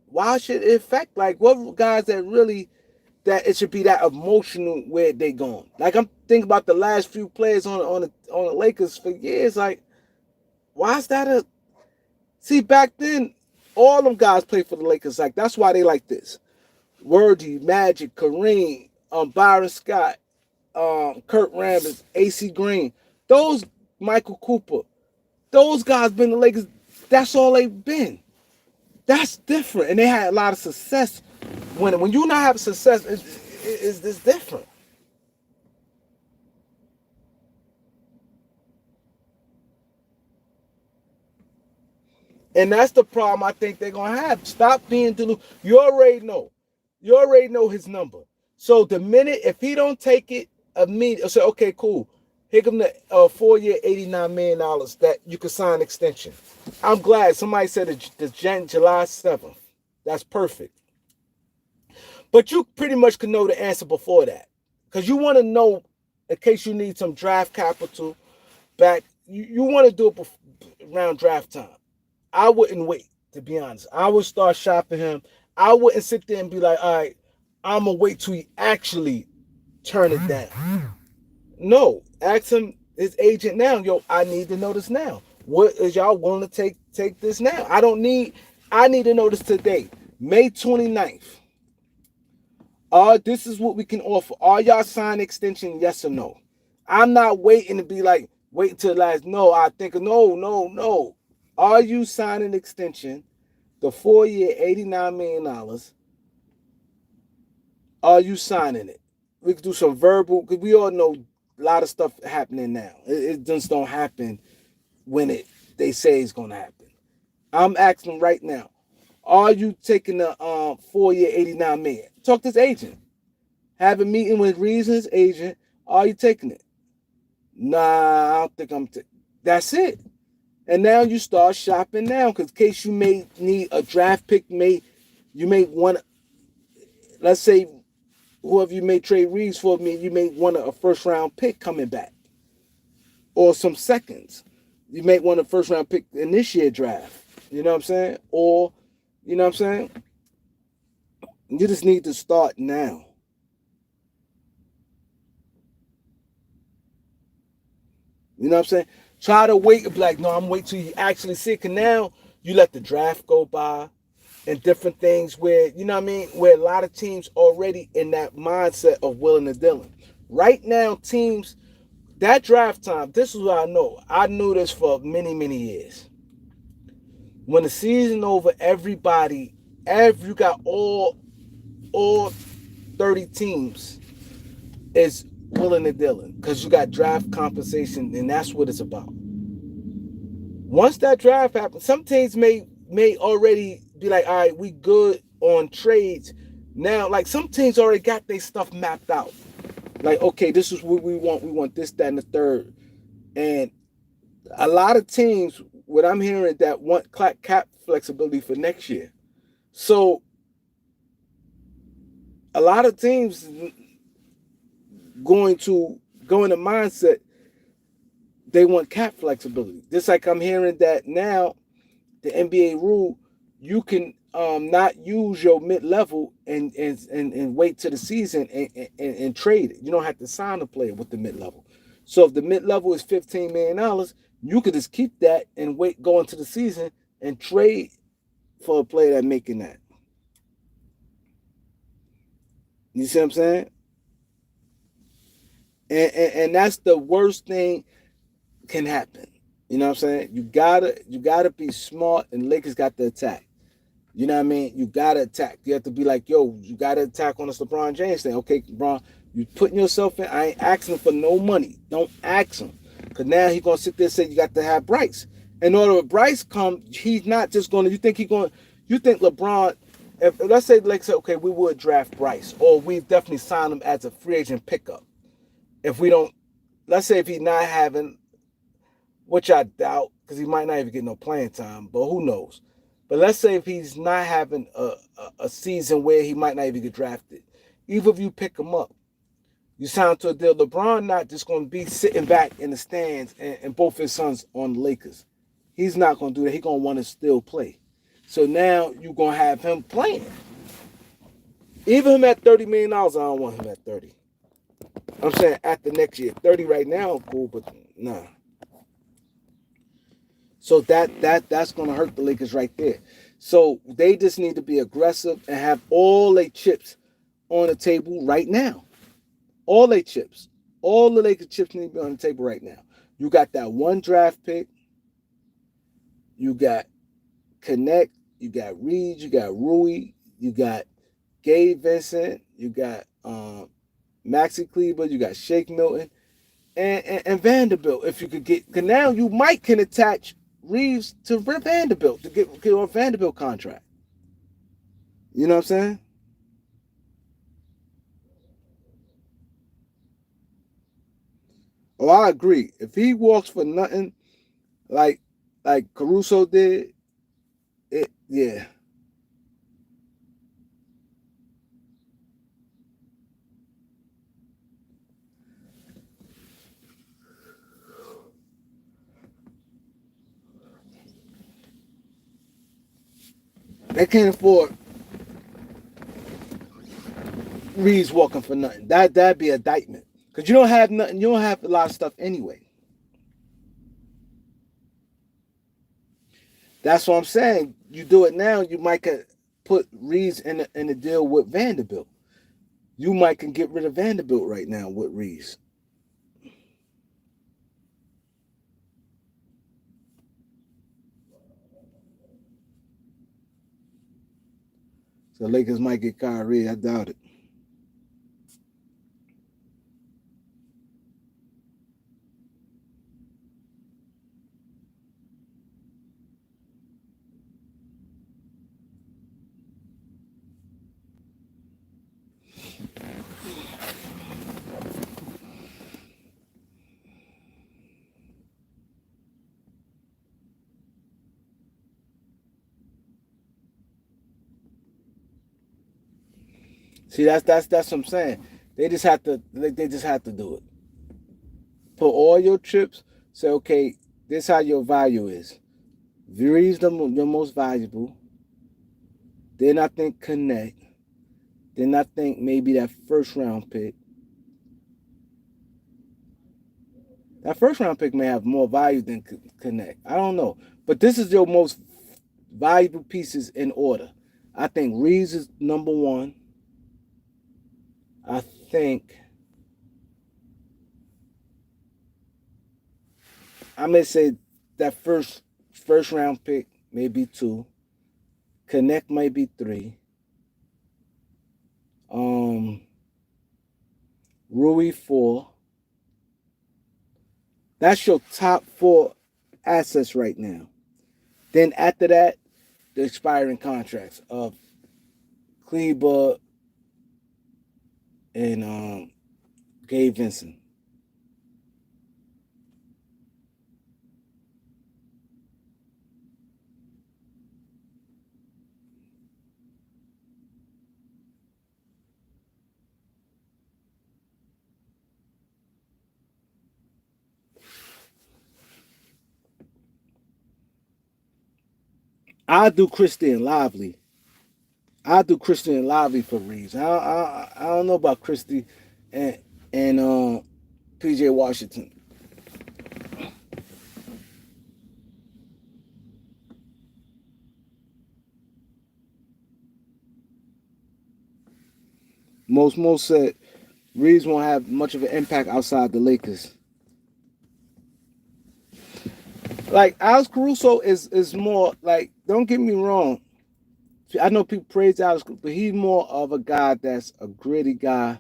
why should it affect? Like, what guys that really that it should be that emotional where they going? Like, I'm thinking about the last few players on the Lakers for years. Like, why is that a see back then? All them guys played for the Lakers. Like, that's why they like this. Wordy, Magic, Kareem, Byron Scott, Kurt Rambis, AC Green, those Michael Cooper, those guys been the Lakers. That's all they've been. That's different, and they had a lot of success. When you not have success, it's different. And that's the problem I think they're gonna have. Stop being deluded. You already know. You already know his number. So the minute if he don't take it immediately, say, okay, cool. Here come the 4 year, $89 million that you can sign an extension. I'm glad somebody said July 7th. That's perfect. But you pretty much can know the answer before that. Because you want to know, in case you need some draft capital back, you want to do it around draft time. I wouldn't wait, to be honest. I would start shopping him. I wouldn't sit there and be like, all right, I'm going to wait till he actually turn it down. No, ask him, his agent now, yo, I need to know this now. What is y'all willing to take this now? I need to know this today, May 29th. This is what we can offer. Are y'all sign extension, yes or no? I'm not waiting to be like, wait until last. No, I think, no, no, no. Are you signing extension? The 4 year, $89 million. Are you signing it? We could do some verbal, because we all know a lot of stuff happening now. It just don't happen when they say it's gonna happen. I'm asking right now. Are you taking the 4 year, $89 million? Talk to his agent. Have a meeting with reasons agent. Are you taking it? Nah, I don't think I'm taking. That's it. And now you start shopping now, because in case you may need a draft pick, you may want, let's say, whoever you may trade Reeves for me, you may want a first round pick coming back, or some seconds. You may want a first round pick in this year draft. You know what I'm saying? Or, you know what I'm saying? You just need to start now. You know what I'm saying? Try to wait. Be like, no, I'm waiting till you actually see it. Cause now you let the draft go by and different things where, you know what I mean? Where a lot of teams already in that mindset of willing and dealing. Right now, teams, that draft time, this is what I know. I knew this for many, many years. When the season over, you got all 30 teams is willing and dealing, because you got draft compensation, and that's what it's about. Once that draft happens, some teams may already be like, all right, we good on trades. Now, like some teams already got their stuff mapped out. Like, okay, this is what we want. We want this, that, and the third. And a lot of teams, what I'm hearing, that want cap flexibility for next year. So A lot of teams going to go in a mindset they want cap flexibility. Just like I'm hearing that now, the NBA rule, you can not use your mid level and wait to the season and trade it. You don't have to sign a player with the mid level. So if the mid level is $15 million, you could just keep that and wait go into the season and trade for a player that's making that. You see what I'm saying? And that's the worst thing can happen. You know what I'm saying? You gotta be smart, and Lakers got to attack. You know what I mean? You gotta attack. You have to be like, yo, you gotta attack on this LeBron James thing. Okay, LeBron, you putting yourself in. I ain't asking for no money. Don't ask him, cause now he gonna sit there and say you got to have Bryce. In order for Bryce come, he's not just gonna. You think he going? You think LeBron? If let's say like say, okay, we would draft Bryce, or we've definitely signed him as a free agent pickup. If we don't, let's say if he's not having, which I doubt, because he might not even get no playing time, but who knows? But let's say if he's not having a season where he might not even get drafted, even if you pick him up, you sign to a deal. LeBron not just going to be sitting back in the stands and both his sons on the Lakers. He's not going to do that. He's going to want to still play. So now you're going to have him playing. Even him at $30 million, I don't want him at 30. I'm saying after next year. 30 right now, cool, but nah. So that's gonna hurt the Lakers right there. So they just need to be aggressive and have all their chips on the table right now. All their chips. All the Lakers chips need to be on the table right now. You got that one draft pick. You got Connect. You got Reed. You got Rui. You got Gabe Vincent. You got Maxi Kleber. You got Shake Milton. And Vanderbilt, if you could get, because now you might can attach Reeves to Vanderbilt to get a Vanderbilt contract. You know what I'm saying? Oh, I agree. If he walks for nothing, like Caruso did, it yeah. They can't afford Reeves walking for nothing. That'd be an indictment. Because you don't have nothing, you don't have a lot of stuff anyway. That's what I'm saying. You do it now, you might could put Reeves in the deal with Vanderbilt. You might can get rid of Vanderbilt right now with Reeves. So Lakers might get Kyrie. I doubt it. See, that's what I'm saying. They just have to do it. Put all your chips. Say, okay, this how your value is. Viri's your most valuable. Then I think Connect. Then I think maybe that first round pick. That first round pick may have more value than Connect. I don't know. But this is your most valuable pieces in order. I think Reeves is number one. I think I may say that first round pick maybe two. Connect might be three. Um, Rui four. That's your top four assets right now. Then after that, the expiring contracts of Kleber and Gabe Vincent. I do Christian Lively. I do Christian Lively for Reeves. I don't know about Christie and PJ Washington. Most said Reeves won't have much of an impact outside the Lakers. Like Alex Caruso is more like, don't get me wrong. I know people praise Alex, but he's more of a guy that's a gritty guy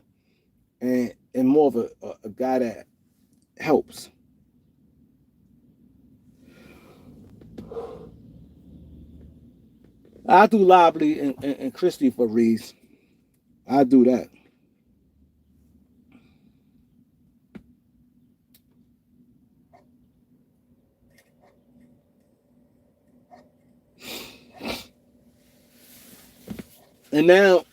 and more of a guy that helps. I do Lively and Christie for Reeves. I do that. And now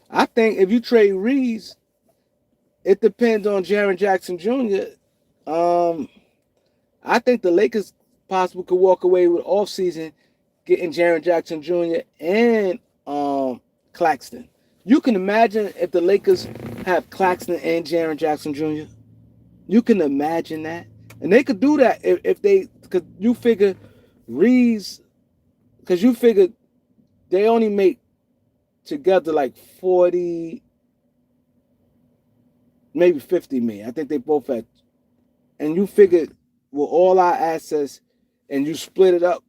I think if you trade Reeves, it depends on Jaren Jackson Jr. Um, I think the Lakers possibly could walk away with offseason getting Jaren Jackson Jr. and Claxton. You can imagine if the Lakers have Claxton and Jaren Jackson Jr. You can imagine that, and they could do that if they. Cause you figure Reeves, because you figure they only make together like 40, maybe 50 million. I think they both had, and you figured with all our assets, and you split it up.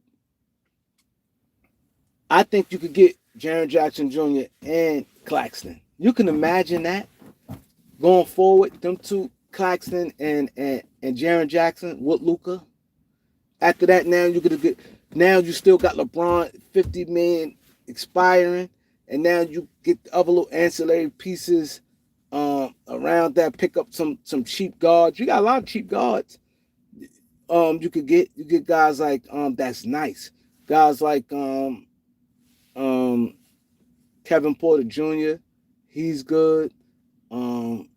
I think you could get Jaren Jackson Jr. and Claxton. You can imagine that going forward, them two, Claxton and Jaren Jackson with Luka. After that, now you could get. Now you still got LeBron 50 million expiring, and now you get the other little ancillary pieces around that. Pick up some cheap guards. You got a lot of cheap guards. You get guys like that's nice. Guys like um Kevin Porter Jr. He's good. Um,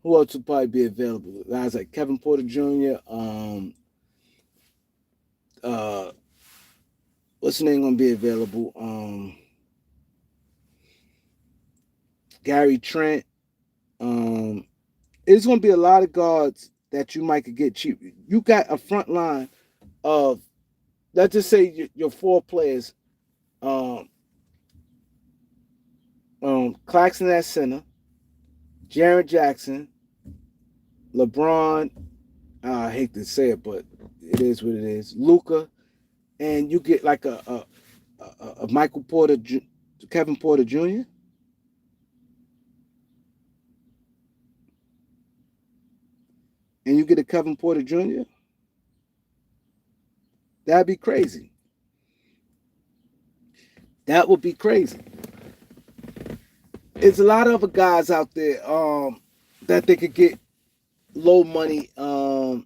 who else would probably be available? Guys like Kevin Porter Jr. Uh, what's the name gonna be available? Gary Trent. Um, it's gonna be a lot of guards that you might could get cheap. You got a front line of, let's just say your four players. Um, Claxton at center, Jaren Jackson, LeBron. I hate to say it, but it is what it is. Luka, and you get like a Michael Porter, Kevin Porter Jr. and you get a Kevin Porter Jr. That'd be crazy. That would be crazy. There's a lot of other guys out there that they could get low money. A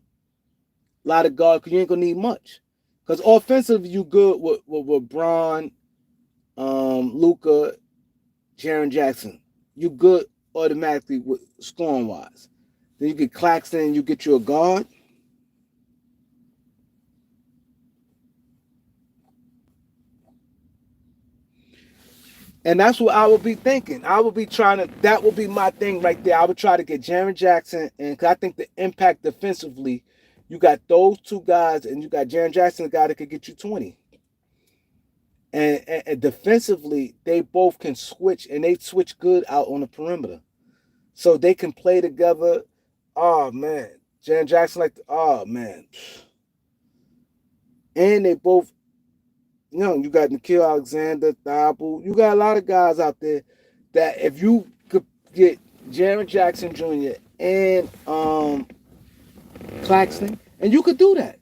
lot of guards because you ain't gonna need much. Because offensively, you good with Braun, Luka, Jaren Jackson. You good automatically with scoring wise. Then you get Claxton, you get you a guard. And that's what I would be thinking. I would be trying to, that would be my thing right there. I would try to get Jaren Jackson, and cause I think the impact defensively, you got those two guys, and you got Jaren Jackson, a guy that could get you 20. And defensively, they both can switch, and they switch good out on the perimeter. So they can play together. Oh, man. Jaren Jackson, like, oh, man. And they both, you got Nikhil Alexander, Thabu. You got a lot of guys out there that if you could get Jaren Jackson Jr. and Claxton, and you could do that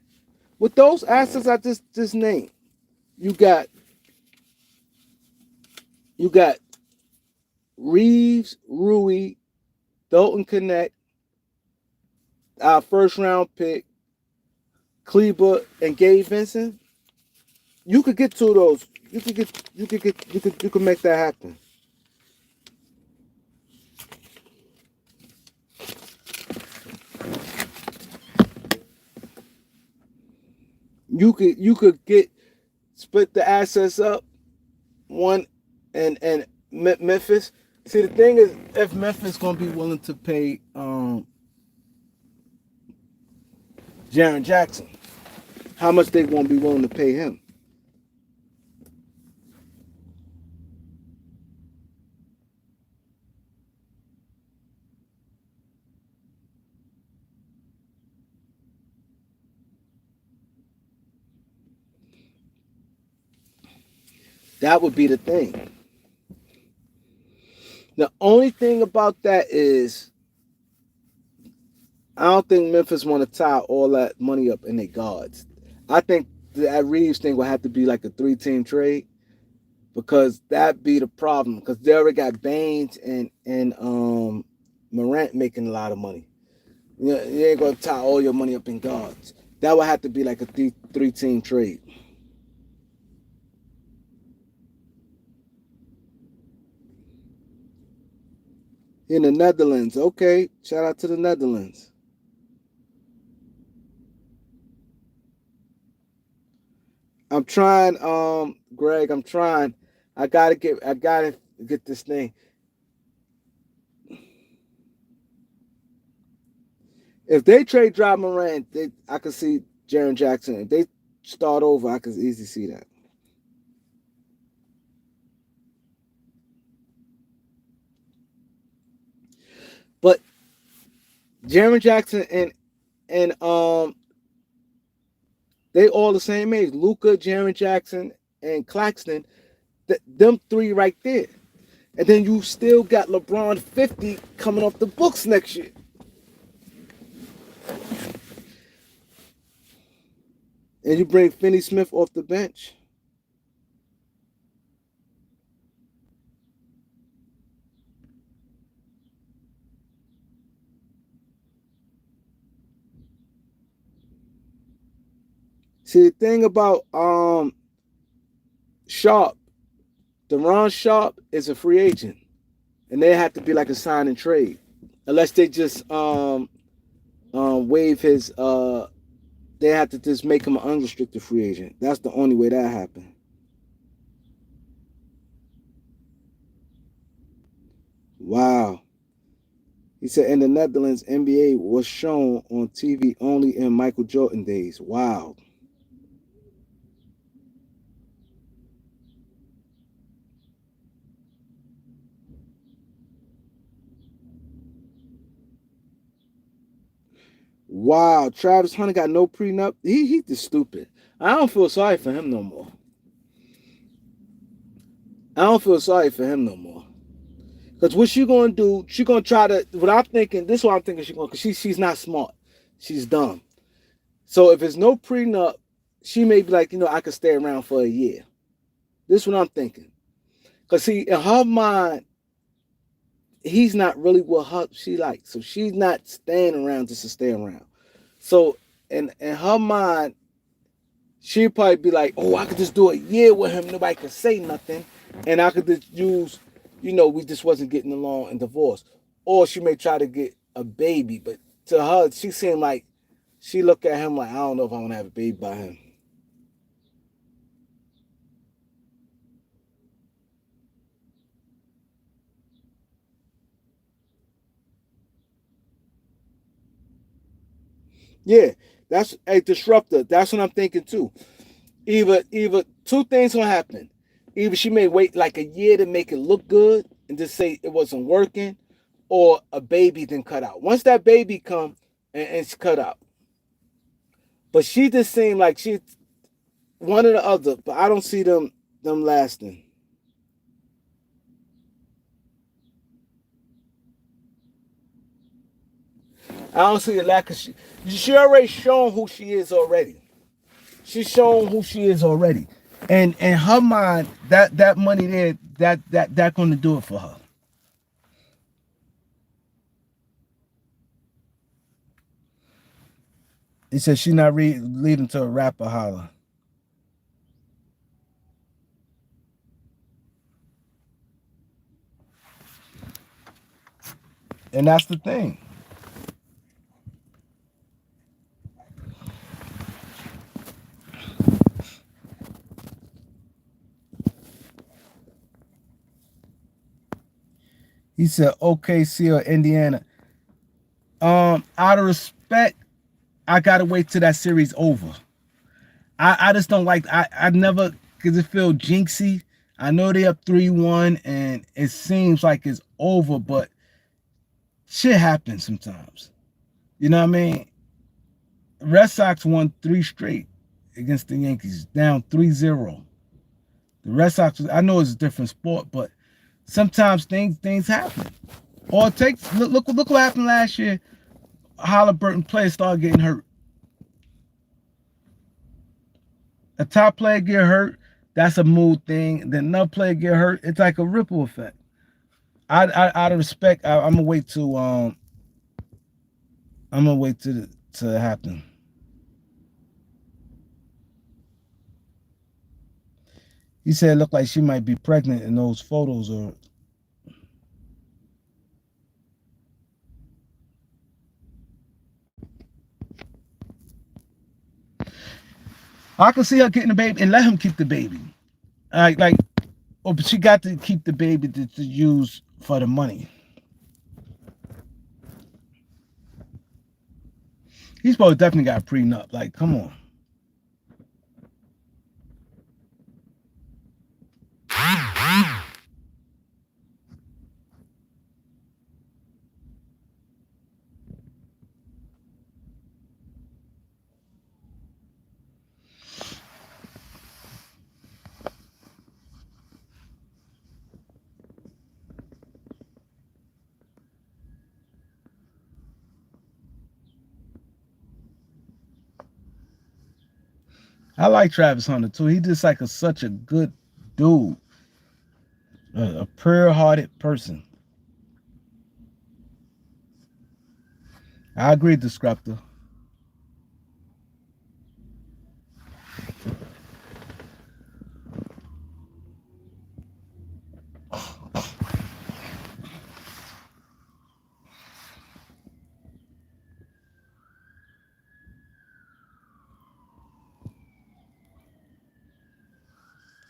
with those assets I just named. You got Reeves, Rui, Dalton Connect, our first round pick, Kleber, and Gabe Vincent. you could get two of those. You could make that happen. You could get split the assets up one and Memphis. See, the thing is, if Memphis gonna be willing to pay Jaren Jackson, how much they gonna be willing to pay him? That would be the thing. The only thing about that is, I don't think Memphis want to tie all that money up in their guards. I think that Reeves thing will have to be like a 3-team trade, because that be the problem. Because they already got Baines and Morant making a lot of money. You ain't gonna tie all your money up in guards. That would have to be like a three-team trade. In the Netherlands, okay. Shout out to the Netherlands. I'm trying, Greg. I'm trying. I gotta get this thing. If they trade Dry Moran, I can see Jaren Jackson. If they start over, I can easily see that. But Jaren Jackson and they all the same age. Luka, Jaren Jackson, and Claxton. Them three right there. And then you still got LeBron 50 coming off the books next year. And you bring Finney Smith off the bench. See, the thing about Sharp, Deron Sharp is a free agent. And they have to be like a sign and trade. Unless they just waive his they have to just make him an unrestricted free agent. That's the only way that happened. Wow. He said in the Netherlands, N.B.A. was shown on TV only in Michael Jordan days. Wow. Wow. Travis Hunter got no prenup. He just stupid. I don't feel sorry for him no more. I don't feel sorry for him no more. Because what she gonna do, she gonna try to, what I'm thinking, this is what I'm thinking she gonna, because she's not smart. She's dumb. So if it's no prenup, she may be like, I could stay around for a year. This is what I'm thinking. Because see, in her mind, he's not really what she likes. So she's not staying around just to stay around. So in her mind, she'd probably be like, oh, I could just do a year with him. Nobody could say nothing. And I could just use, we just wasn't getting along and divorce. Or she may try to get a baby. But to her, she seemed like, she looked at him like, I don't know if I want to have a baby by him. Yeah, that's a disruptor. That's what I'm thinking too. Either two things gonna happen. Either she may wait like a year to make it look good and just say it wasn't working, or a baby then cut out. Once that baby come and it's cut out. But she just seemed like she one or the other. But I don't see them lasting. I don't see a lack of she already shown who she is already. She's shown who she is already. And in her mind, that money there, that gonna do it for her. He said she's not leading to a rapper holler. And that's the thing. He said OKC or Indiana. Out of respect, I gotta wait till that series over. I just don't like I never because it feel jinxy. I know they up 3-1 and it seems like it's over, but shit happens sometimes. You know what I mean? Red Sox won 3 straight against the Yankees, down 3-0. The Red Sox, I know it's a different sport, but sometimes things happen. Or it takes look what happened last year. Halliburton players started getting hurt. A top player get hurt, that's a mood thing. Then another player get hurt, it's like a ripple effect. I out of respect, I'm gonna wait till to happen. He said it looked like she might be pregnant in those photos, or I can see her getting the baby and let him keep the baby. Like, oh, but she got to keep the baby to use for the money. He's supposed to definitely got a prenup. Like, come on. I like Travis Hunter too. He just like such a good dude, a pure-hearted person. I agree, Disruptor.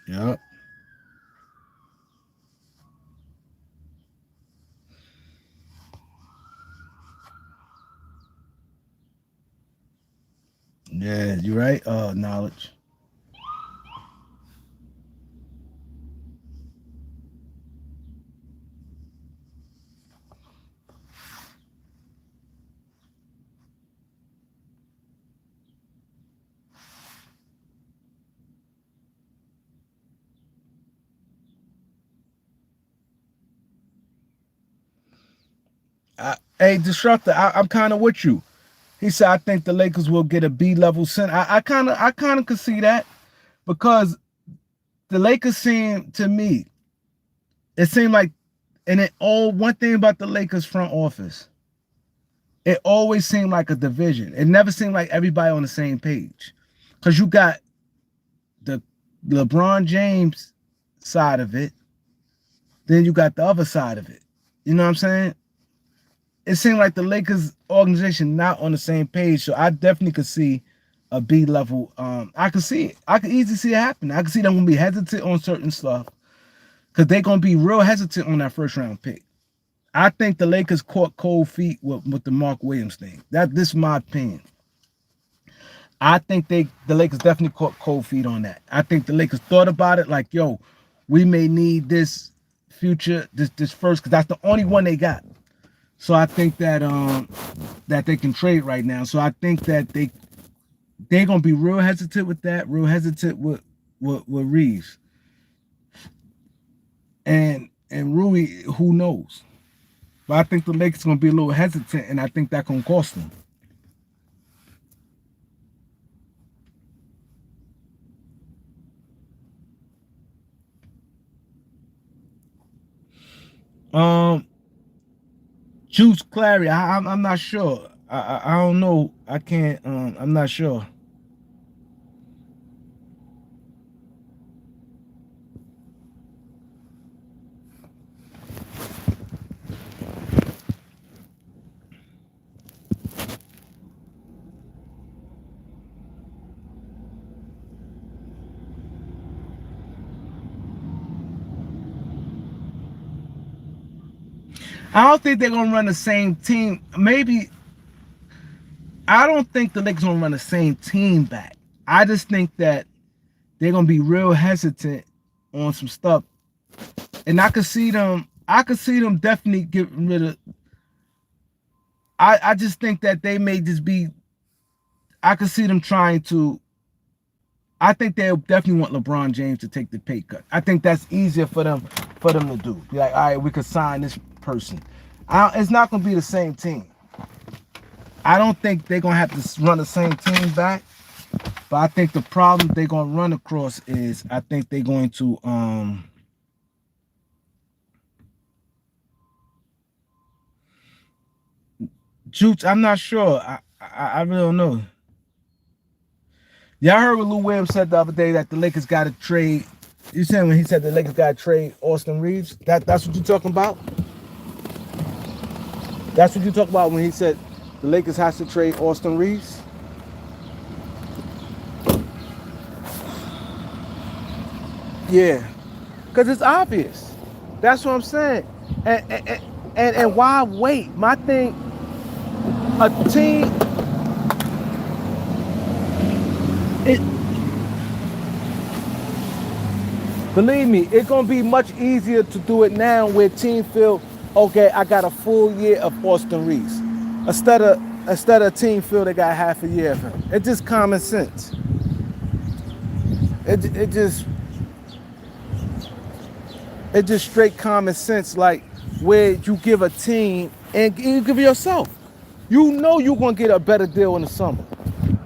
Yeah, yeah, you're right. Knowledge. Hey, Disruptor, I'm kind of with you. He said I think the Lakers will get a B-level center. I kind of could see that because the Lakers seem to me, it seemed like, and it all one thing about the Lakers front office, it always seemed like a division. It never seemed like everybody on the same page, because you got the LeBron James side of it, then you got the other side of it. You know what I'm saying? It seemed like the Lakers organization not on the same page. So I definitely could see a B level. I could see it. I could easily see it happen. I could see them gonna be hesitant on certain stuff because they're gonna be real hesitant on that first round pick. I think the Lakers caught cold feet with the Mark Williams thing. This is my opinion. I think the Lakers definitely caught cold feet on that. I think the Lakers thought about it like, yo, we may need this future, this first, because that's the only one they got. So I think that they can trade right now. So I think that they're gonna be real hesitant with that, real hesitant with Reeves. And Rui, who knows? But I think the Lakers gonna be a little hesitant, and I think that gonna cost them. Um, Juice Clary, I'm not sure. I don't know. I can't. I'm not sure. I don't think they're gonna run the same team. Maybe I don't think the Lakers gonna run the same team back. I just think that they're gonna be real hesitant on some stuff, and I could see them. I could see them definitely getting rid of. I just think that they may just be. I could see them trying to. I think they'll definitely want LeBron James to take the pay cut. I think that's easier for them to do. Be like, all right, we could sign this person. It's not gonna be the same team. I don't think they're gonna have to run the same team back. But I think the problem they're gonna run across is I think they're going to Jutes. I'm not sure. I really don't know. Yeah, I heard what Lou Williams said the other day that the Lakers got to trade. You saying when he said the Lakers got to trade Austin Reeves? That's what you're talking about? That's what you talk about when he said the Lakers has to trade Austin Reeves? Yeah, because it's obvious. That's what I'm saying. And why wait? My thing, a team, it, believe me, it's gonna be much easier to do it now where team feel, okay, I got a full year of Austin Reeves, instead of team feel they got half a year of him. It's just common sense. It's just straight common sense, like where you give a team and you give yourself. You know you're gonna get a better deal in the summer.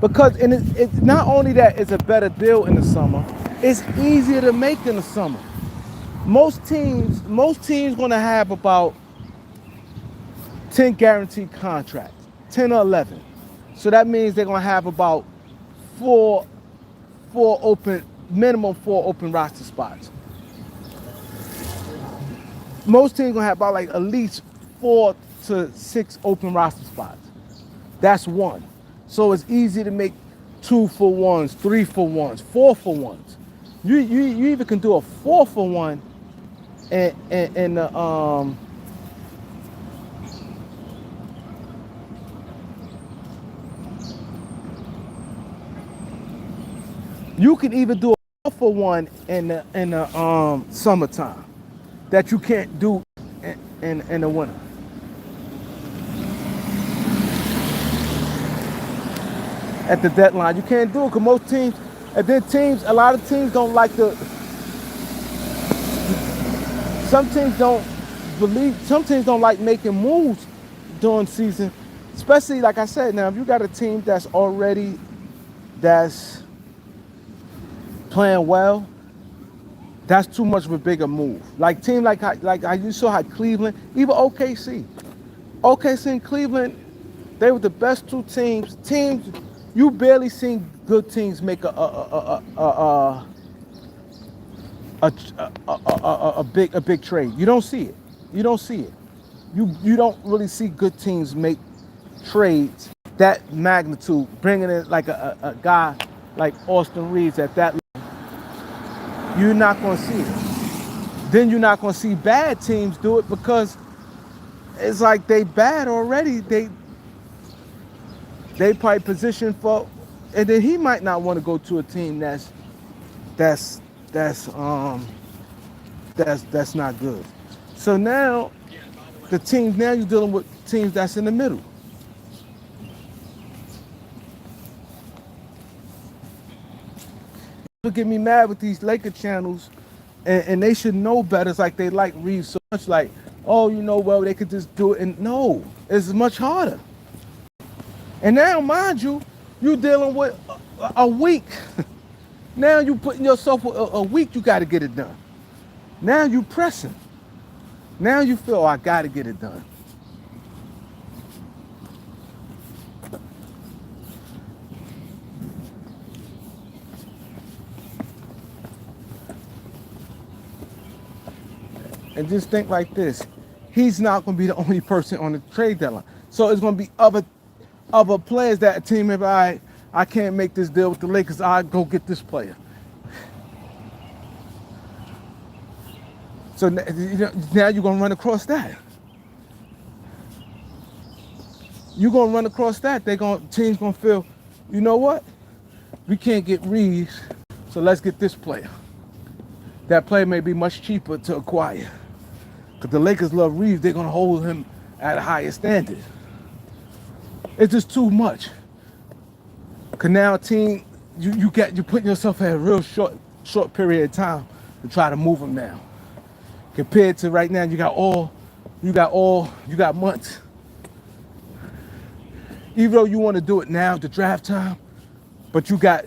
Because it's not only that it's a better deal in the summer, it's easier to make in the summer. Most teams gonna have about 10 guaranteed contracts, 10 or 11. So that means they're gonna have about minimum four open roster spots. Most teams gonna have about like at least 4 to 6 open roster spots. That's one. So it's easy to make 2 for 1s, 3 for 1s, 4 for 1s. You even can do a 4 for 1 and you can even do a 4 for 1 in the summertime that you can't do in the winter. At the deadline, you can't do it because most teams, and then a lot of teams don't like some teams don't like making moves during season, especially like I said. Now, if you got a team that's playing well, that's too much of a bigger move. Like team like you saw how Cleveland, even OKC and Cleveland, they were the best two teams. You barely seen good teams make a big trade. You don't see it. You don't really see good teams make trades that magnitude, bringing in like a guy like Austin Reeves at that level. You're not going to see it. Then you're not going to see bad teams do it because it's like they bad already. They probably positioned for, and then he might not want to go to a team that's not good. So now you're dealing with teams that's in the middle. People get me mad with these Laker channels, and they should know better. It's like they like Reeves so much, like, oh, well, they could just do it. And no, it's much harder. And now, mind you, you're dealing with a week. Now you putting yourself a week, you got to get it done. Now you pressing. Now you feel, oh, I got to get it done. And just think like this. He's not going to be the only person on the trade deadline. So it's going to be other players that a team, if I can't make this deal with the Lakers, I'll go get this player. So now you're going to run across that. you're gonna run across that. Teams gonna feel, you know what? We can't get Reeves, so let's get this player. That player may be much cheaper to acquire. Because the Lakers love Reeves, they're gonna hold him at a higher standard. It's just too much. Cause now team, you're putting yourself at a real short period of time to try to move him now. Compared to right now, you got months. Even though you want to do it now, the draft time, but you got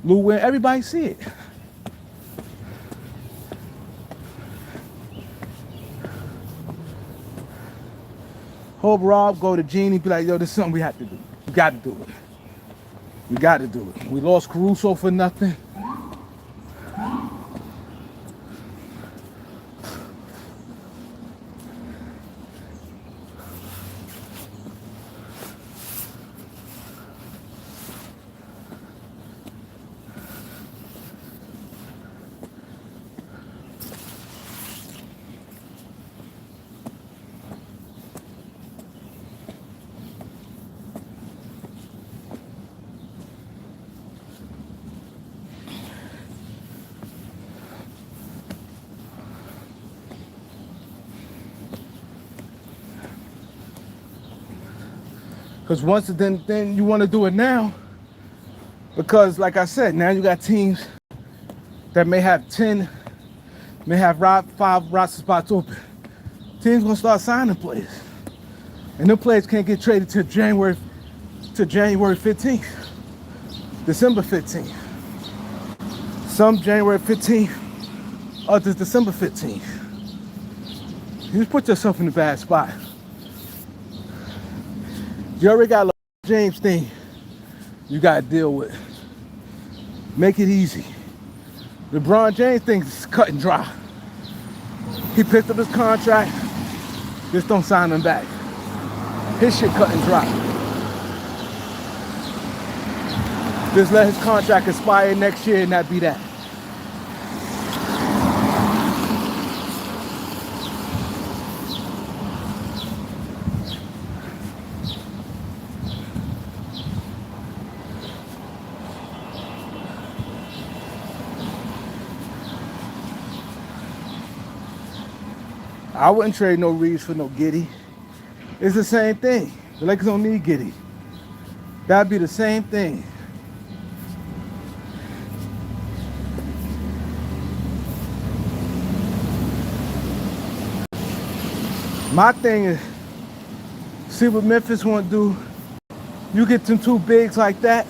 Lou win, everybody see it. Hope Rob go to Genie, be like, yo, this is something we have to do. We got to do it. We got to do it. We lost Caruso for nothing. Because once then you want to do it now. Because like I said, now you got teams that may have 5 roster spots open. Teams gonna start signing players. And them players can't get traded to January 15th. December 15th. Some January 15th, others December 15th. You just put yourself in a bad spot. You already got a LeBron James thing you got to deal with. Make it easy. LeBron James thing is cut and dry. He picked up his contract. Just don't sign him back. His shit cut and dry. Just let his contract expire next year and that be that. I wouldn't trade no Reeves for no Giddey. It's the same thing. The Lakers don't need Giddey. That'd be the same thing. My thing is, see what Memphis want to do. You get them 2 bigs like that,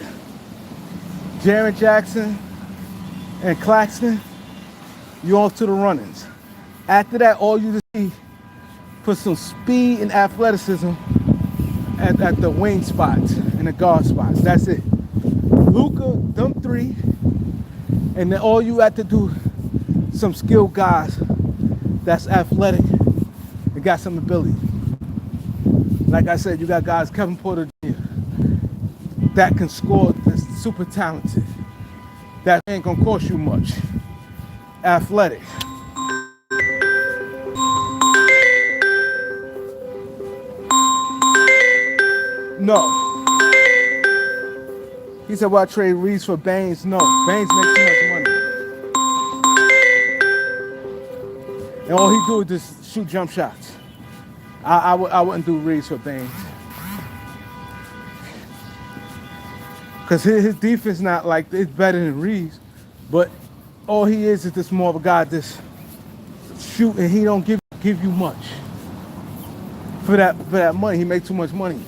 Jaren Jackson and Claxton, you off to the run-ins. After that, all you just see, put some speed and athleticism at the wing spots and the guard spots. That's it. Luka, them 3, and then all you have to do, some skilled guys that's athletic and got some ability. Like I said, you got guys, Kevin Porter Jr., that can score, that's super talented. That ain't gonna cost you much. Athletic. No. He said, well, I trade Reeves for Baines. No, Baines makes too much money. And all he do is just shoot jump shots. I wouldn't do Reeves for Baines. Because his defense not like, it's better than Reeves. But all he is just more of a guy that's shoot and he don't give you much. For that money, he makes too much money.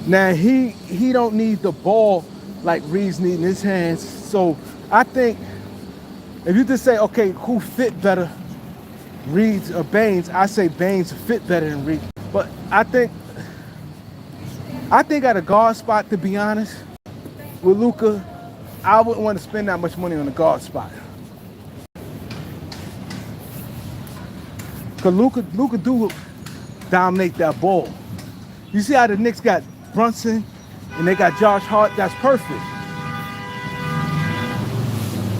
Now he don't need the ball like Reeves need in his hands. So I think if you just say, okay, who fit better, Reeves or Baines, I say Baines fit better than Reeves. But I think at a guard spot, to be honest, with Luka, I wouldn't want to spend that much money on a guard spot. Because Luka do dominate that ball. You see how the Knicks got Brunson, And they got Josh Hart, that's perfect.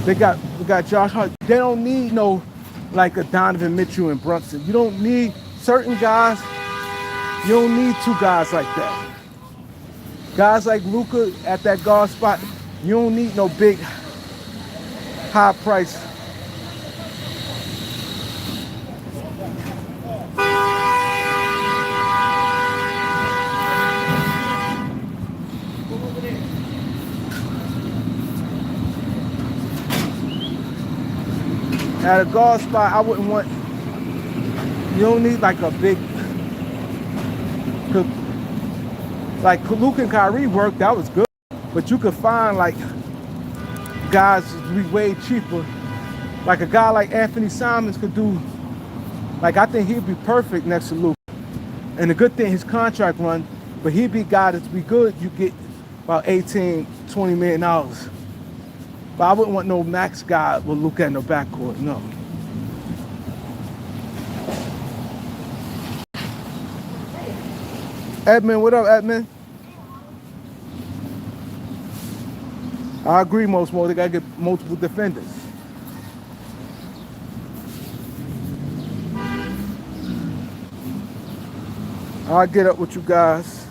We got Josh Hart. They don't need no like a Donovan Mitchell and Brunson. You don't need certain guys. You don't need two guys like that. Guys like Luka at that guard spot, you don't need no big, high price. At a guard spot, I wouldn't want, you don't need like a big, like Luka and Kyrie worked, that was good. But you could find like guys to be way cheaper. Like a guy like Anthony Simons could do, like I think he'd be perfect next to Luka. And the good thing, his contract run, but he'd be a guy that's be good, you get about $18, $20 million. But I wouldn't want no max guy with Luka in the backcourt, no. Edmund, what up, Edmund? I agree, most more. They gotta get multiple defenders. I'll get up with you guys.